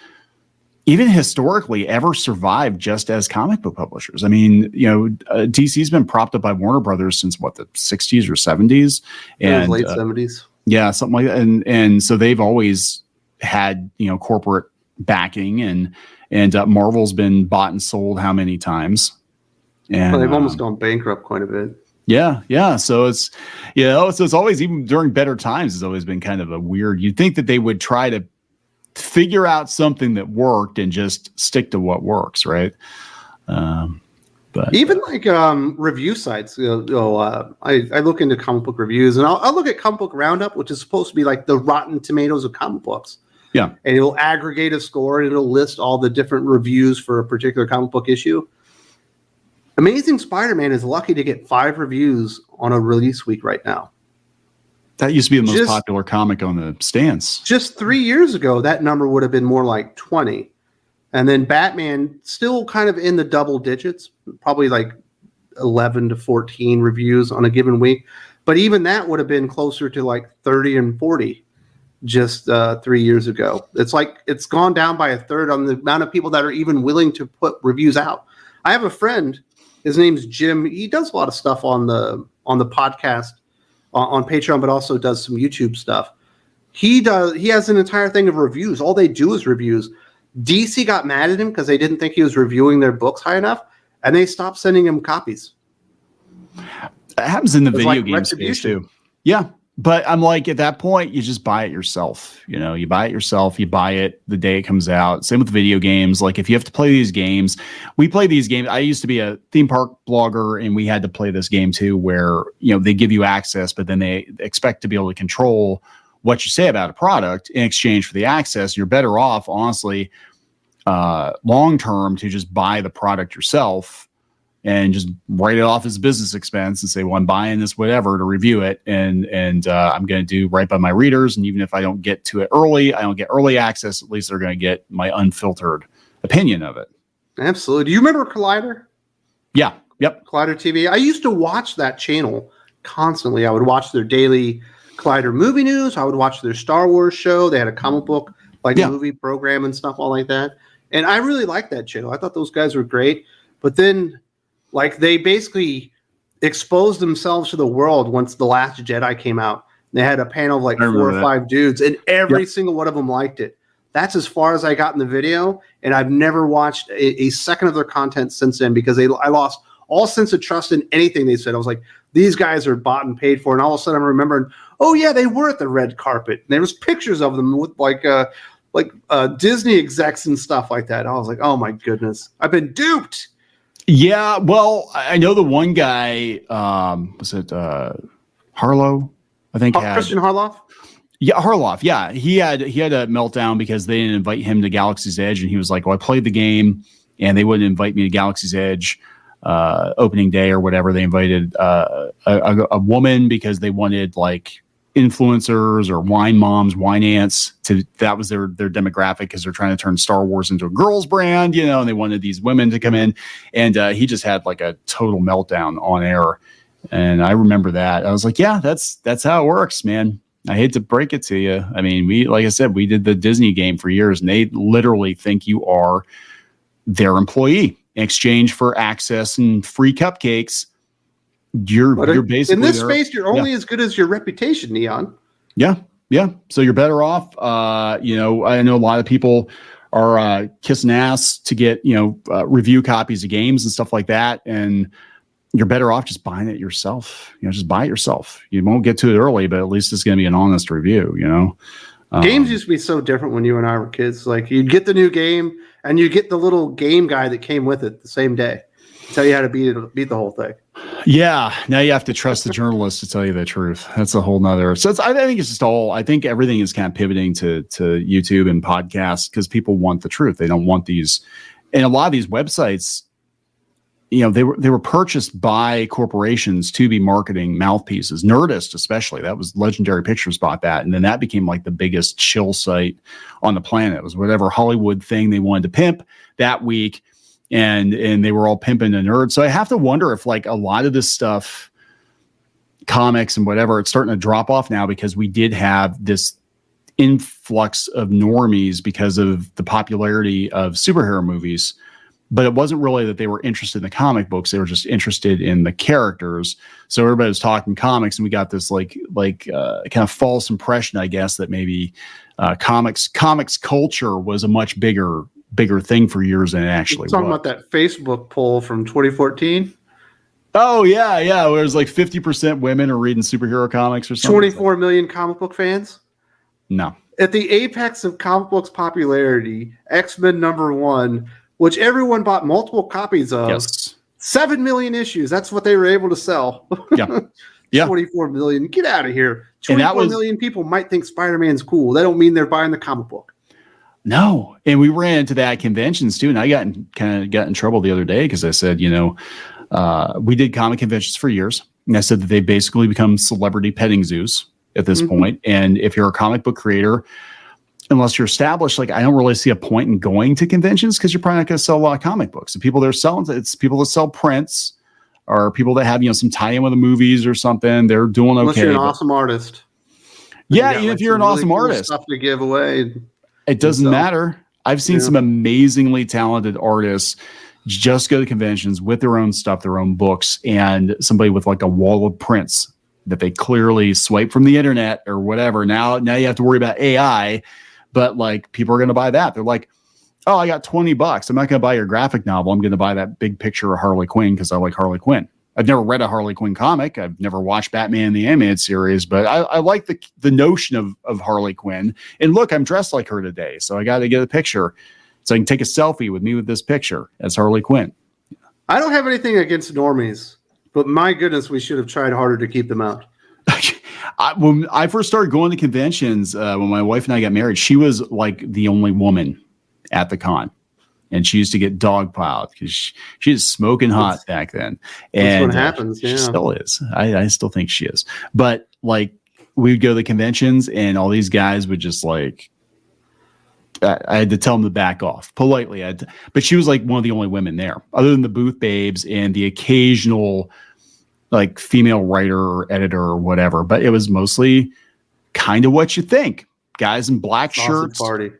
even historically, ever survived just as comic book publishers. I mean, DC's been propped up by Warner Brothers since what, the 60s or 70s, and late 70s. Yeah, something like that. And so they've always had corporate backing, and Marvel's been bought and sold how many times? And they've almost gone bankrupt quite a bit. Yeah. So it's so it's always, even during better times, it's always been kind of a weird. You'd think that they would try to figure out something that worked and just stick to what works, right? But even like review sites, I look into comic book reviews, and I'll look at Comic Book Roundup, which is supposed to be like the Rotten Tomatoes of comic books. Yeah. And it'll aggregate a score, and it'll list all the different reviews for a particular comic book issue. Amazing Spider-Man is lucky to get 5 reviews on a release week right now. That used to be the most popular comic on the stands. Just 3 years ago, that number would have been more like 20. And then Batman still kind of in the double digits, probably like 11 to 14 reviews on a given week. But even that would have been closer to like 30 and 40 just 3 years ago. It's like it's gone down by a third on the amount of people that are even willing to put reviews out. I have a friend, his name's Jim. He does a lot of stuff on the podcast on Patreon, but also does some YouTube stuff. He has an entire thing of reviews. All they do is reviews. DC got mad at him because they didn't think he was reviewing their books high enough, and they stopped sending him copies. It happens in the video game space too. Yeah. But I'm like, at that point, you just buy it yourself. You buy it yourself. You buy it the day it comes out. Same with video games. Like if you have to play these games, we play these games. I used to be a theme park blogger, and we had to play this game too, where, they give you access, but then they expect to be able to control what you say about a product in exchange for the access. You're better off, honestly, long-term, to just buy the product yourself and just write it off as a business expense and say, well, I'm buying this, whatever, to review it. And I'm going to do right by my readers. And even if I don't get to it early, I don't get early access, at least they're going to get my unfiltered opinion of it. Absolutely. Do you remember Collider? Yeah. Yep. Collider TV. I used to watch that channel constantly. I would watch their daily Collider movie news. I would watch their Star Wars show. They had a comic book movie program and stuff all like that. And I really liked that channel. I thought those guys were great. But then they basically exposed themselves to the world once The Last Jedi came out. They had a panel of 4 or 5 dudes, and every single one of them liked it. That's as far as I got in the video, and I've never watched a second of their content since then because I lost all sense of trust in anything they said. I was like, these guys are bought and paid for, and all of a sudden I'm remembering, oh yeah, they were at the red carpet. And there was pictures of them with Disney execs and stuff like that. I was like, oh my goodness, I've been duped. Yeah, well, I know the one guy, was it Harlow? I think Christian Harloff. Yeah, Harloff. Yeah, he had a meltdown because they didn't invite him to Galaxy's Edge, and he was like, "Well, I played the game, and they wouldn't invite me to Galaxy's Edge opening day or whatever. They invited a woman because they wanted influencers or wine moms, wine aunts. That was their demographic because they're trying to turn Star Wars into a girls brand, and they wanted these women to come in. And he just had a total meltdown on air. And I remember that. I was like, yeah, that's how it works, man. I hate to break it to you. I mean, like I said, we did the Disney game for years, and they literally think you are their employee in exchange for access and free cupcakes. You're basically in this space. You're only as good as your reputation, Neon. Yeah. So you're better off. I know a lot of people are kissing ass to get review copies of games and stuff like that, and you're better off just buying it yourself. Just buy it yourself. You won't get to it early, but at least it's going to be an honest review. Games used to be so different when you and I were kids. You'd get the new game, and you get the little game guy that came with it the same day. Tell you how to beat the whole thing. Yeah. Now you have to trust the journalist to tell you the truth. That's a whole nother. So I think it's just I think everything is kind of pivoting to YouTube and podcasts because people want the truth. They don't want these. And a lot of these websites, they were purchased by corporations to be marketing mouthpieces. Nerdist, especially, that was Legendary Pictures bought that, and then that became like the biggest shill site on the planet. It was whatever Hollywood thing they wanted to pimp that week, and they were all pimping the nerd. So I have to wonder if like a lot of this stuff, comics and whatever, it's starting to drop off now because we did have this influx of normies because of the popularity of superhero movies. But it wasn't really that they were interested in the comic books. They were just interested in the characters. So everybody was talking comics, and we got this like kind of false impression, I guess, that maybe comics culture was a much bigger thing for years than it actually was. Talking about that Facebook poll from 2014. Oh yeah. Where it was like 50% women are reading superhero comics or something. 24 million comic book fans. No. At the apex of comic books popularity, X-Men #1, which everyone bought multiple copies of. Yes. 7 million issues. That's what they were able to sell. Yeah. 24 million. Get out of here. 24 million people might think Spider-Man's cool. That don't mean they're buying the comic book. No. And we ran into that at conventions too. And I got in trouble the other day because I said, we did comic conventions for years. And I said that they basically become celebrity petting zoos at this point. And if you're a comic book creator, unless you're established, like I don't really see a point in going to conventions because you're probably not going to sell a lot of comic books. The people they're selling, it's people that sell prints or people that have, some tie-in with the movies or something. They're doing okay. Unless you're an awesome artist. Yeah, even if you're an awesome artist. Stuff to give away. It doesn't matter. I've seen some amazingly talented artists just go to conventions with their own stuff, their own books, and somebody with like a wall of prints that they clearly swipe from the internet or whatever. Now you have to worry about AI. But like people are going to buy that. They're like, oh, I got $20. I'm not going to buy your graphic novel. I'm going to buy that big picture of Harley Quinn because I like Harley Quinn. I've never read a Harley Quinn comic. I've never watched Batman the animated series, but I like the notion of Harley Quinn. And look, I'm dressed like her today, so I got to get a picture so I can take a selfie with me with this picture as Harley Quinn. I don't have anything against normies, but my goodness, we should have tried harder to keep them out. When I first started going to conventions, when my wife and I got married, she was like the only woman at the con. And she used to get dogpiled because she was smoking hot back then. And that's what happens. She still is. I still think she is. But like we'd go to the conventions and all these guys would just like, I had to tell them to back off politely. But she was like one of the only women there, other than the booth babes and the occasional like female writer or editor or whatever. But it was mostly kind of what you think. Guys in black shirts. Party.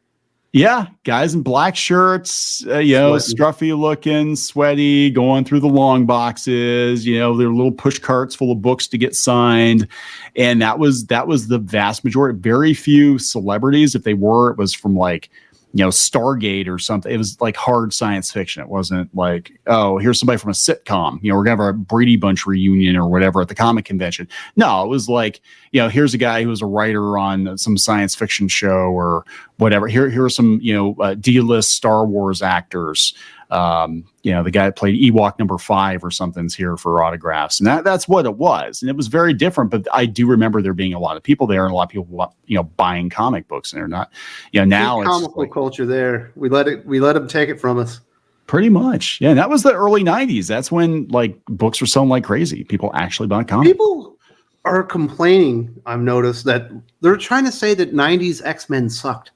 Yeah, guys in black shirts, scruffy looking, sweaty, going through the long boxes, their little push carts full of books to get signed. And that was the vast majority. Very few celebrities. If they were, it was from like, Stargate or something. It was like hard science fiction. It wasn't like, oh, here's somebody from a sitcom. We're going to have a Brady Bunch reunion or whatever at the comic convention. No, it was like, here's a guy who was a writer on some science fiction show or whatever. Here are some, D-list Star Wars actors. The guy that played Ewok #5 or something's here for autographs. And that's what it was. And it was very different, but I do remember there being a lot of people there and a lot of people, buying comic books, and they're not, now it's comic book culture there. We let them take it from us. Pretty much. Yeah. And that was the early 90s. That's when like books were selling like crazy. People actually bought comics. People are complaining. I've noticed that they're trying to say that 90s X-Men sucked.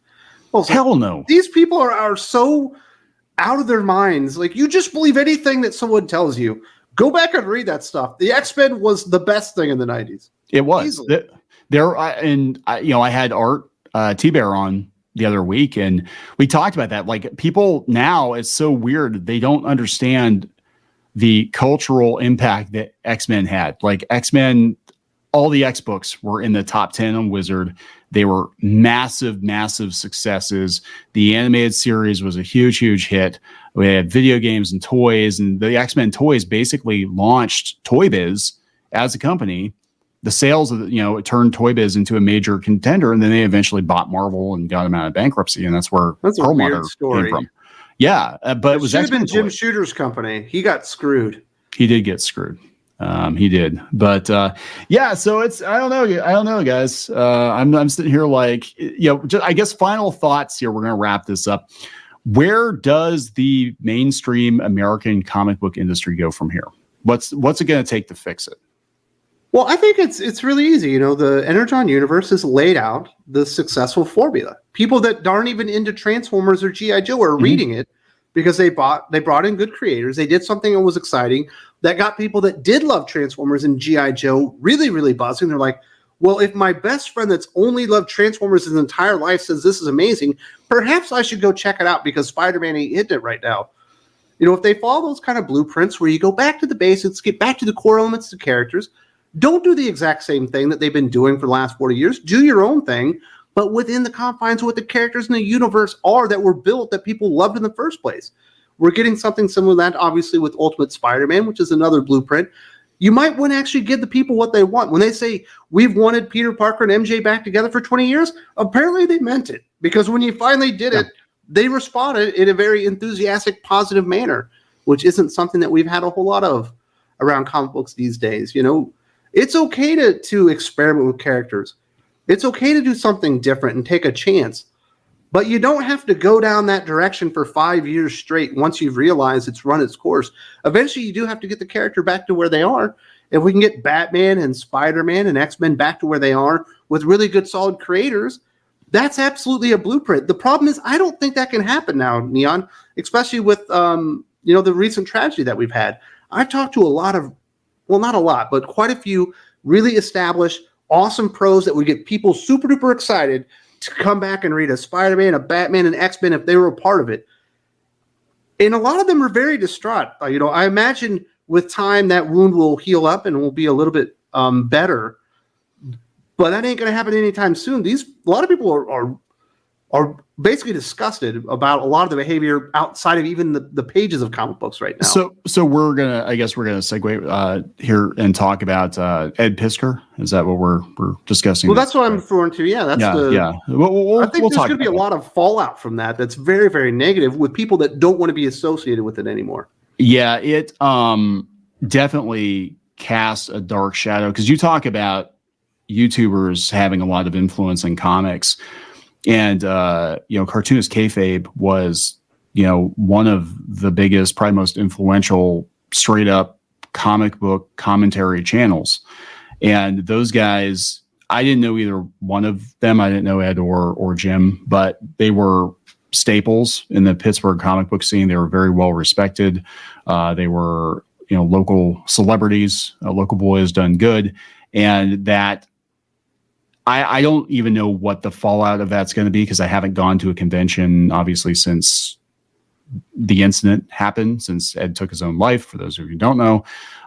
Well, hell no. These people are so out of their minds. Like, you just believe anything that someone tells you. Go back and read that stuff. The X-Men was the best thing in the 90s. It was. I had Art T-Bear on the other week, and we talked about that. Like, people now, it's so weird. They don't understand the cultural impact that X-Men had. Like, X-Men, all the X books were in the top 10 on Wizard. They were massive, massive successes. The animated series was a huge, huge hit. We had video games and toys, and the X-Men toys basically launched Toy Biz as a company. The sales of it turned Toy Biz into a major contender, and then they eventually bought Marvel and got them out of bankruptcy, and that's where Perlmutter came from. Yeah, but it was X-Men Jim Shooter's company. He got screwed. He did get screwed. He did, but so it's, I don't know, guys. I'm sitting here like, just, I guess final thoughts here. We're going to wrap this up. Where does the mainstream American comic book industry go from here? What's it going to take to fix it? Well, I think it's really easy. You know, the Energon Universe has laid out the successful formula. People that aren't even into Transformers or G.I. Joe are reading it because they brought in good creators. They did something that was exciting that got people that did love Transformers and G.I. Joe really, really buzzing. They're like, well, if my best friend that's only loved Transformers his entire life says this is amazing, perhaps I should go check it out because Spider-Man ain't hitting it right now. You know, if they follow those kind of blueprints where you go back to the basics, get back to the core elements of the characters, don't do the exact same thing that they've been doing for the last 40 years. Do your own thing, but within the confines of what the characters in the universe are that were built that people loved in the first place. We're getting something similar to that, obviously, with Ultimate Spider-Man, which is another blueprint. You might want to actually give the people what they want. When they say, we've wanted Peter Parker and MJ back together for 20 years, apparently they meant it. Because when you finally did it, they responded in a very enthusiastic, positive manner, which isn't something that we've had a whole lot of around comic books these days. You know, it's okay to experiment with characters. It's okay to do something different and take a chance. But you don't have to go down that direction for 5 years straight once you've realized it's run its course. Eventually, you do have to get the character back to where they are. If we can get Batman and Spider-Man and X-Men back to where they are with really good, solid creators, that's absolutely a blueprint. The problem is I don't think that can happen now, Neon, especially with the recent tragedy that we've had. I've talked to a lot of, well, not a lot, but quite a few really established, awesome pros that would get people super duper excited to come back and read a Spider-Man, a Batman, and X-Men if they were a part of it. And a lot of them are very distraught. I imagine with time that wound will heal up and will be a little bit better. But that ain't going to happen anytime soon. A lot of people are basically disgusted about a lot of the behavior outside of even the pages of comic books right now. So we're gonna segue here and talk about Ed Piskor. Is that what we're discussing? Well, that's what I'm referring to. Yeah, that's I think there's going to be a lot of fallout from that. That's very, very negative with people that don't want to be associated with it anymore. Yeah, it definitely casts a dark shadow because you talk about YouTubers having a lot of influence in comics. And, Cartoonist Kayfabe was, one of the biggest, probably most influential straight up comic book commentary channels. And those guys, I didn't know either one of them. I didn't know Ed or Jim, but they were staples in the Pittsburgh comic book scene. They were very well respected. They were, local celebrities, local boys done good. And that, I don't even know what the fallout of that's going to be because I haven't gone to a convention, obviously, since the incident happened, since Ed took his own life. For those of you who don't know,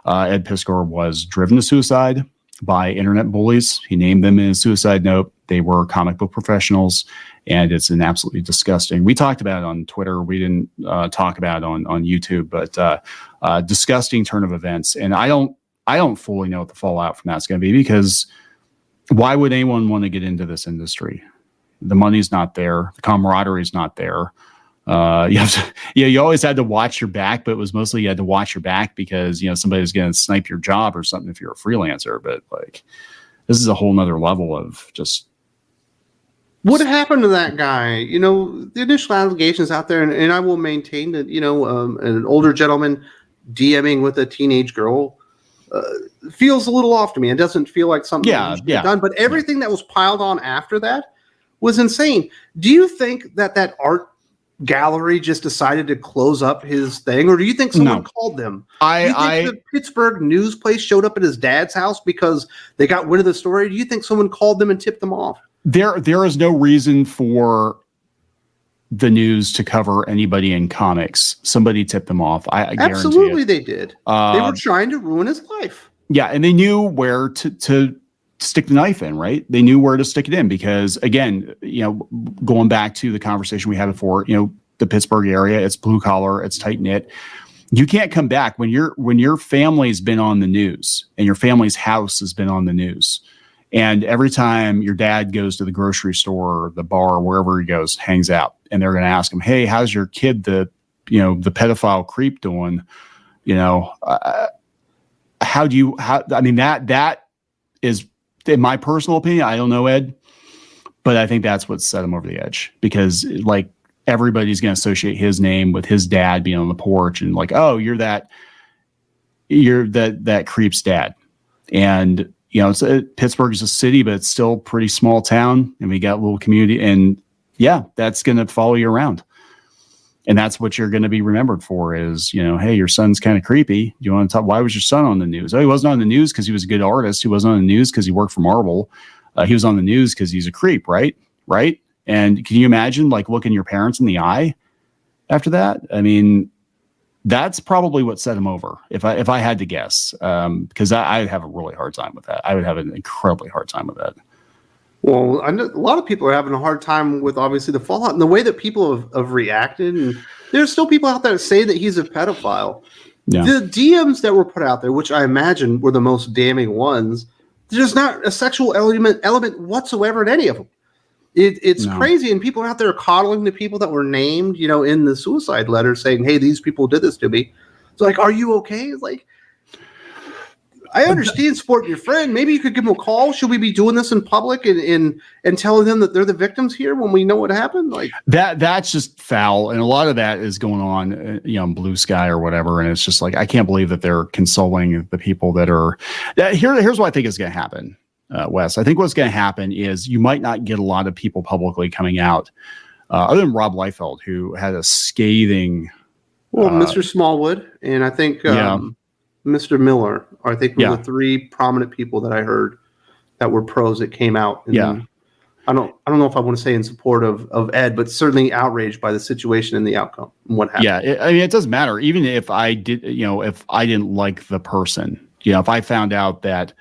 Ed Piskor was driven to suicide by internet bullies. He named them in his suicide note. They were comic book professionals, and it's an absolutely disgusting. We talked about it on Twitter. We didn't talk about it on YouTube, but disgusting turn of events. And I don't fully know what the fallout from that's going to be because why would anyone want to get into this industry? The money's not there. The camaraderie is not there. You always had to watch your back, but it was mostly you had to watch your back because, somebody's going to snipe your job or something if you're a freelancer. But this is a whole nother level of just. What happened to that guy? The initial allegations out there, and I will maintain that, an older gentleman DMing with a teenage girl feels a little off to me. It doesn't feel like something done, but everything that was piled on after that was insane. Do you think that art gallery just decided to close up his thing, or do you think someone called them? Do you think the Pittsburgh news place showed up at his dad's house because they got wind of the story? Do you think someone called them and tipped them off? There is no reason for the news to cover anybody in comics. Somebody tipped them off. I absolutely they did. They were trying to ruin his life. Yeah, and they knew where to stick the knife in, right? They knew where to stick it in because, again, going back to the conversation we had before, the Pittsburgh area, it's blue collar, it's tight knit. You can't come back when your family's been on the news and your family's house has been on the news. And every time your dad goes to the grocery store or the bar, wherever he goes, hangs out, and they're going to ask him, "Hey, how's your kid, the pedophile creep doing?" That is, in my personal opinion, I don't know, Ed, but I think that's what set him over the edge because everybody's going to associate his name with his dad being on the porch and like, oh, you're that creep's dad. And, Pittsburgh is a city, but it's still a pretty small town. And we got a little community. And yeah, that's going to follow you around. And that's what you're going to be remembered for is, hey, your son's kind of creepy. Do you want to talk? Why was your son on the news? Oh, he wasn't on the news because he was a good artist. He wasn't on the news because he worked for Marvel. He was on the news because he's a creep, right? Right. And can you imagine like looking your parents in the eye after that? I mean, that's probably what set him over. If I had to guess, because I'd have a really hard time with that. I would have an incredibly hard time with that. Well, I know a lot of people are having a hard time with obviously the fallout and the way that people have reacted. And there's still people out there that say that he's a pedophile. Yeah. The DMs that were put out there, which I imagine were the most damning ones, there's not a sexual element whatsoever in any of them. It's crazy. And people are out there coddling the people that were named, in the suicide letter saying, hey, these people did this to me. It's like, are you okay? It's like, I understand supporting your friend. Maybe you could give them a call. Should we be doing this in public and telling them that they're the victims here when we know what happened? Like that's just foul. And a lot of that is going on, in Blue Sky or whatever. And it's just like, I can't believe that they're consoling the people that are here's what I think is going to happen, Wes. I think what's going to happen is you might not get a lot of people publicly coming out other than Rob Liefeld, who had a scathing. Well, Mr. Smallwood. And I think, Mr. Miller, I think were the three prominent people that I heard that were pros that came out. And I don't know if I want to say in support of Ed, but certainly outraged by the situation and the outcome and what happened. Yeah, it doesn't matter. Even if I did, if I didn't like the person, if I found out that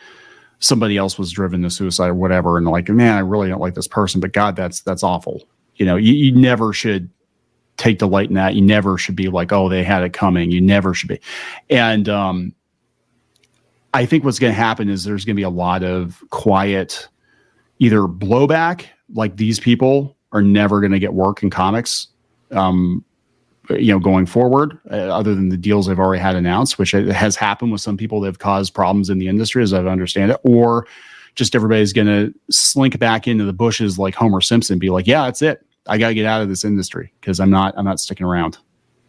somebody else was driven to suicide or whatever, and like, man, I really don't like this person, but God, that's awful. You never should take delight in that. You never should be like, oh, they had it coming. You never should be. And I think what's going to happen is there's going to be a lot of quiet, either blowback, like these people are never going to get work in comics, going forward, other than the deals they've already had announced, which has happened with some people that have caused problems in the industry, as I understand it, or just everybody's going to slink back into the bushes like Homer Simpson, be like, yeah, that's it. I got to get out of this industry because I'm not sticking around.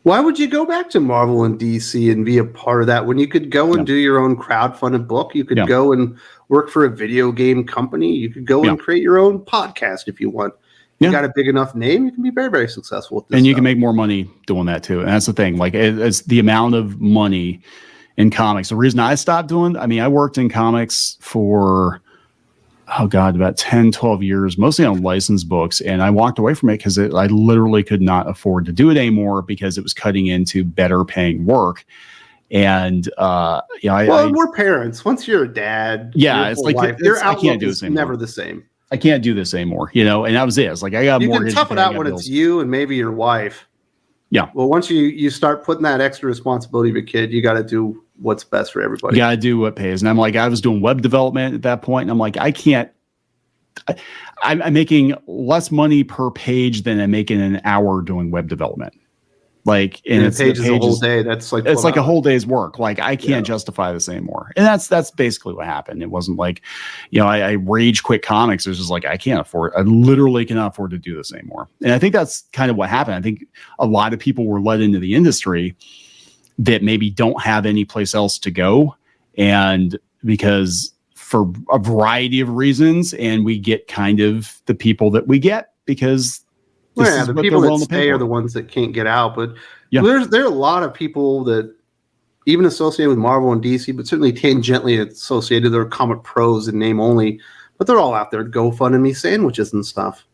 Why would you go back to Marvel and DC and be a part of that when you could go and do your own crowdfunded book? You could go and work for a video game company. You could go and create your own podcast if you want. You got a big enough name, you can be very, very successful with this. And you can make more money doing that too. And that's the thing. Like it's the amount of money in comics. The reason I stopped doing, I worked in comics for about 10, 12 years, mostly on licensed books. And I walked away from it because I literally could not afford to do it anymore because it was cutting into better paying work. And, we're parents. Once you're a dad, it's like, your outlook I can't do is never the same. I can't do this anymore, and that was it. It's like, I got mortgage. You can tough it out when it's you and maybe your wife. Yeah. Well, once you start putting that extra responsibility of your kid, you got to do what's best for everybody. You got to do what pays. And I'm like, I was doing web development at that point, and I'm like, I can't. I'm making less money per page than I'm making an hour doing web development. Like, and it's a whole day. That's like it's like a whole day's work. Like, I can't justify this anymore. And that's basically what happened. It wasn't like, I rage quit comics. It was just like, I literally cannot afford to do this anymore. And I think that's kind of what happened. I think a lot of people were led into the industry that maybe don't have any place else to go. And because for a variety of reasons, and we get kind of the people that we get because the people that stay are the ones that can't get out. But there are a lot of people that even associated with Marvel and DC, but certainly tangentially associated. They're comic pros in name only, but they're all out there GoFundMe sandwiches and stuff.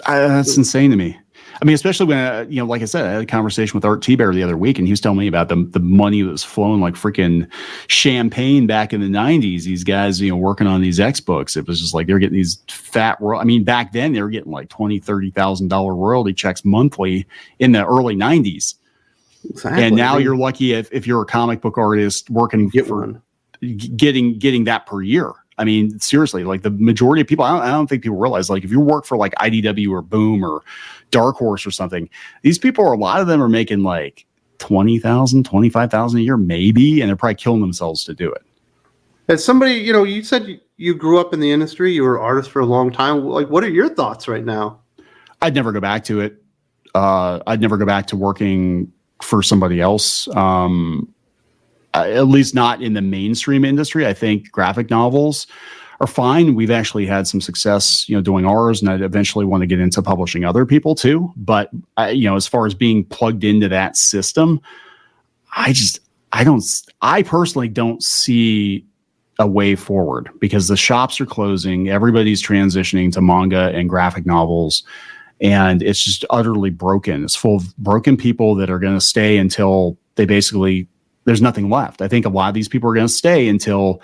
That's insane to me. Especially when, like I said, I had a conversation with Art T-Bear the other week, and he was telling me about the money that was flowing like freaking champagne back in the 90s. These guys, working on these X books. It was just like, they're getting these fat, back then they were getting like $20,000, $30,000 royalty checks monthly in the early 90s. Exactly. And now you're lucky if you're a comic book artist working getting that per year. Seriously, like the majority of people, I don't think people realize, like, if you work for like IDW or Boom or Dark Horse or something, these people, a lot of them are making like $20,000, $25,000 a year, maybe, and they're probably killing themselves to do it. As somebody, you said you grew up in the industry, you were an artist for a long time. Like, what are your thoughts right now? I'd never go back to it. I'd never go back to working for somebody else. At least not in the mainstream industry. I think graphic novels are fine. We've actually had some success, doing ours, and I'd eventually want to get into publishing other people too. But as far as being plugged into that system, I personally don't see a way forward, because the shops are closing. Everybody's transitioning to manga and graphic novels, and it's just utterly broken. It's full of broken people that are going to stay until there's nothing left. I think a lot of these people are going to stay until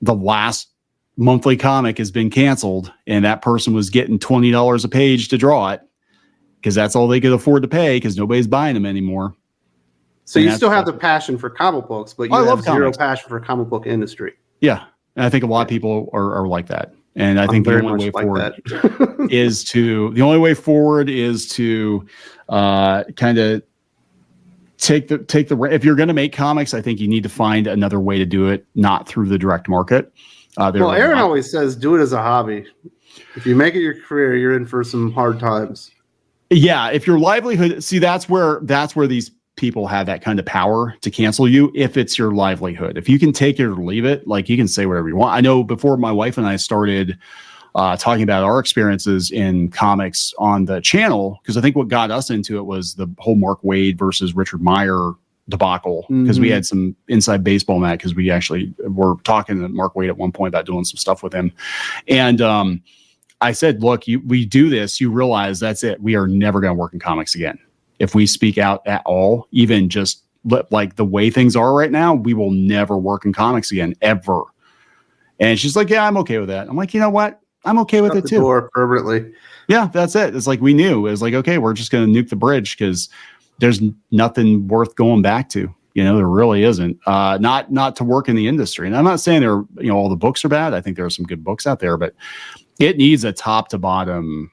the last monthly comic has been canceled and that person was getting $20 a page to draw it, because that's all they could afford to pay, because nobody's buying them anymore. So you still have the passion for comic books, but you have zero passion for comic book industry. Yeah. And I think a lot of people are like that. And I think the only way forward is to kind of if you're going to make comics, I think you need to find another way to do it, not through the direct market. Aaron always says, do it as a hobby. If you make it your career, you're in for some hard times. Yeah. If your livelihood, that's where these people have that kind of power to cancel you. If it's your livelihood, if you can take it or leave it, like, you can say whatever you want. I know before my wife and I started talking about our experiences in comics on the channel, because I think what got us into it was the whole Mark Waid versus Richard Meyer debacle, because we had some inside baseball on that, because we actually were talking to Mark Waid at one point about doing some stuff with him. And I said, look, we do this, you realize that's it. We are never going to work in comics again. If we speak out at all, even just like the way things are right now, we will never work in comics again, ever. And she's like, yeah, I'm okay with that. I'm like, you know what? I'm okay with it too. Door permanently. Yeah, that's it. It's like, we knew. It was like, okay, we're just going to nuke the bridge, because there's nothing worth going back to. There really isn't. Not to work in the industry. And I'm not saying all the books are bad. I think there are some good books out there, but it needs a top to bottom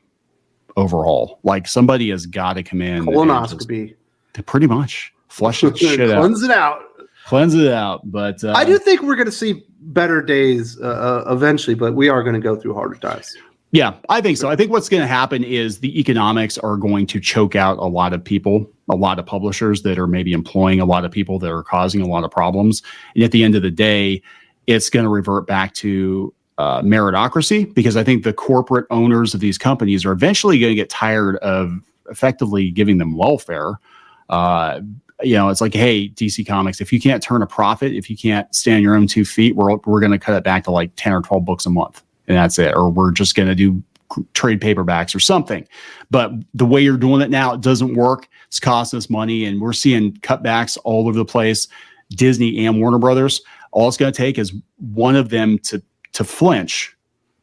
overhaul. Like, somebody has got to come in. Colonoscopy. Pretty much flush the shit out. Cleanse it out. But I do think we're going to see better days eventually, but we are going to go through harder times. Yeah, I think so. I think what's going to happen is the economics are going to choke out a lot of people, a lot of publishers that are maybe employing a lot of people that are causing a lot of problems. And at the end of the day, it's going to revert back to meritocracy, because I think the corporate owners of these companies are eventually going to get tired of effectively giving them welfare. It's like, hey, DC Comics, if you can't turn a profit, if you can't stand on your own 2 feet, we're going to cut it back to like 10 or 12 books a month. And that's it. Or we're just going to do trade paperbacks or something. But the way you're doing it now, it doesn't work. It's costing us money. And we're seeing cutbacks all over the place. Disney and Warner Brothers, all it's going to take is one of them to flinch,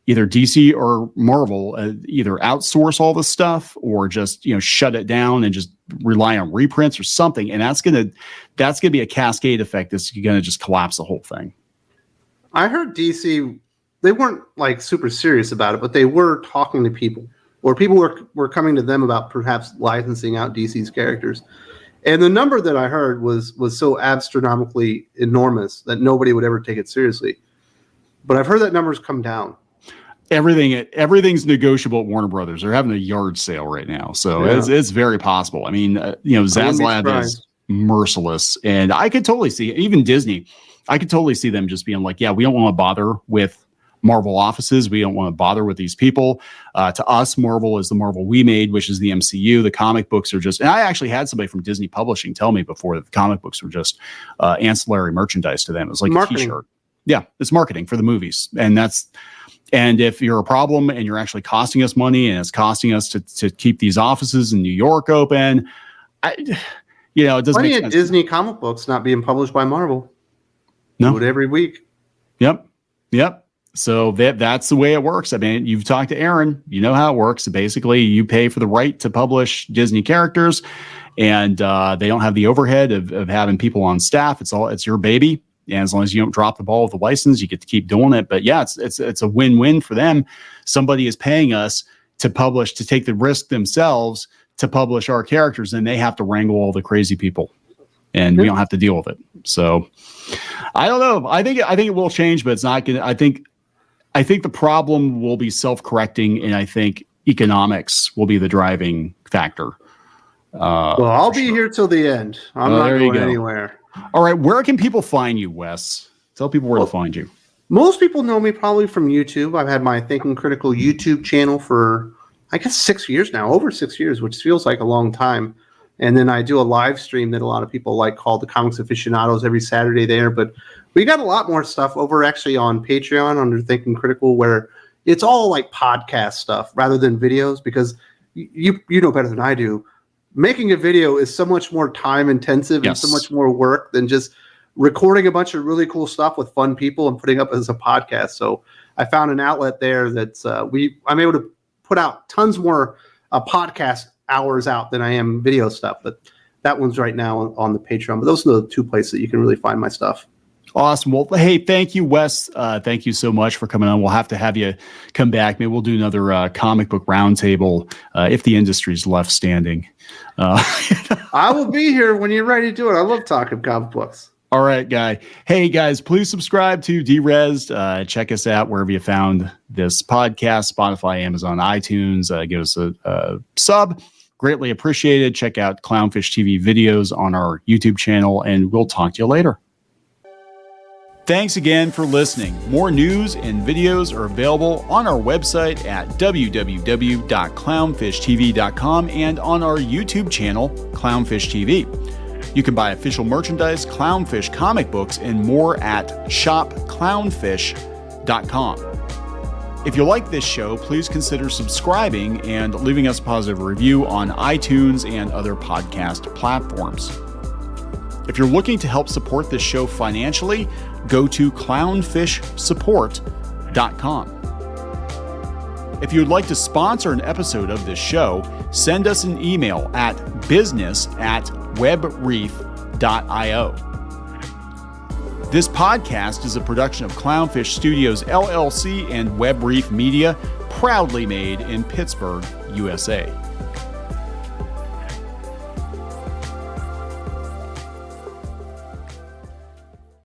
either DC or Marvel, either outsource all the stuff or just, shut it down and just rely on reprints or something. And that's going to be a cascade effect that's going to just collapse the whole thing. I heard DC, they weren't like super serious about it, but they were talking to people, or people were coming to them about perhaps licensing out DC's characters. And the number that I heard was so astronomically enormous that nobody would ever take it seriously. But I've heard that number's come down. Everything's negotiable at Warner Brothers. They're having a yard sale right now, so it's very possible. I mean, Zaslav is merciless, and I could totally see even Disney. I could totally see them just being like, "Yeah, we don't want to bother with Marvel offices. We don't want to bother with these people. To us, Marvel is the Marvel we made, which is the MCU. The comic books are just." And I actually had somebody from Disney Publishing tell me before that the comic books were just ancillary merchandise to them. It was like marketing. A T-shirt. Yeah, it's marketing for the movies, and if you're a problem and you're actually costing us money and it's costing us to keep these offices in New York open, it doesn't Plenty make of sense. Disney comic books not being published by Marvel. No. Do it every week. Yep. So that's the way it works. I mean, you've talked to Aaron, you know how it works. Basically, you pay for the right to publish Disney characters, and they don't have the overhead of having people on staff. It's your baby. And as long as you don't drop the ball with the license, you get to keep doing it. But yeah, it's a win-win for them. Somebody is paying us to publish, to take the risk themselves to publish our characters, and they have to wrangle all the crazy people, and we don't have to deal with it. So I don't know. I think it will change, but it's not going to. I think the problem will be self-correcting, and I think economics will be the driving factor. Well, I'll be here till the end. I'm not going anywhere. All right. Where can people find you, Wes? Tell people where to find you. Most people know me probably from YouTube. I've had my Thinking Critical YouTube channel for, I guess, 6 years now, over 6 years, which feels like a long time. And then I do a live stream that a lot of people like called the Comics Aficionados every Saturday there. But we got a lot more stuff over actually on Patreon under Thinking Critical, where it's all like podcast stuff rather than videos, because you know better than I do. Making a video is so much more time intensive and so much more work than just recording a bunch of really cool stuff with fun people and putting up as a podcast. So I found an outlet there that's I'm able to put out tons more podcast hours out than I am video stuff. But that one's right now on the Patreon. But those are the two places that you can really find my stuff. Awesome. Well, hey, thank you, Wes. Thank you so much for coming on. We'll have to have you come back. Maybe we'll do another comic book roundtable if the industry's left standing. I will be here when you're ready to do it. I love talking comic books. All right, guy. Hey, guys, please subscribe to Derezed. Check us out wherever you found this podcast, Spotify, Amazon, iTunes. Give us a sub. Greatly appreciated. Check out Clownfish TV videos on our YouTube channel, and we'll talk to you later. Thanks again for listening. More news and videos are available on our website at www.clownfishtv.com and on our YouTube channel, Clownfish TV. You can buy official merchandise, Clownfish comic books, and more at shopclownfish.com. If you like this show, please consider subscribing and leaving us a positive review on iTunes and other podcast platforms. If you're looking to help support this show financially, go to clownfishsupport.com. If you would like to sponsor an episode of this show, send us an email at business@webreef.io. This podcast is a production of Clownfish Studios, LLC and Web Reef Media, proudly made in Pittsburgh, USA.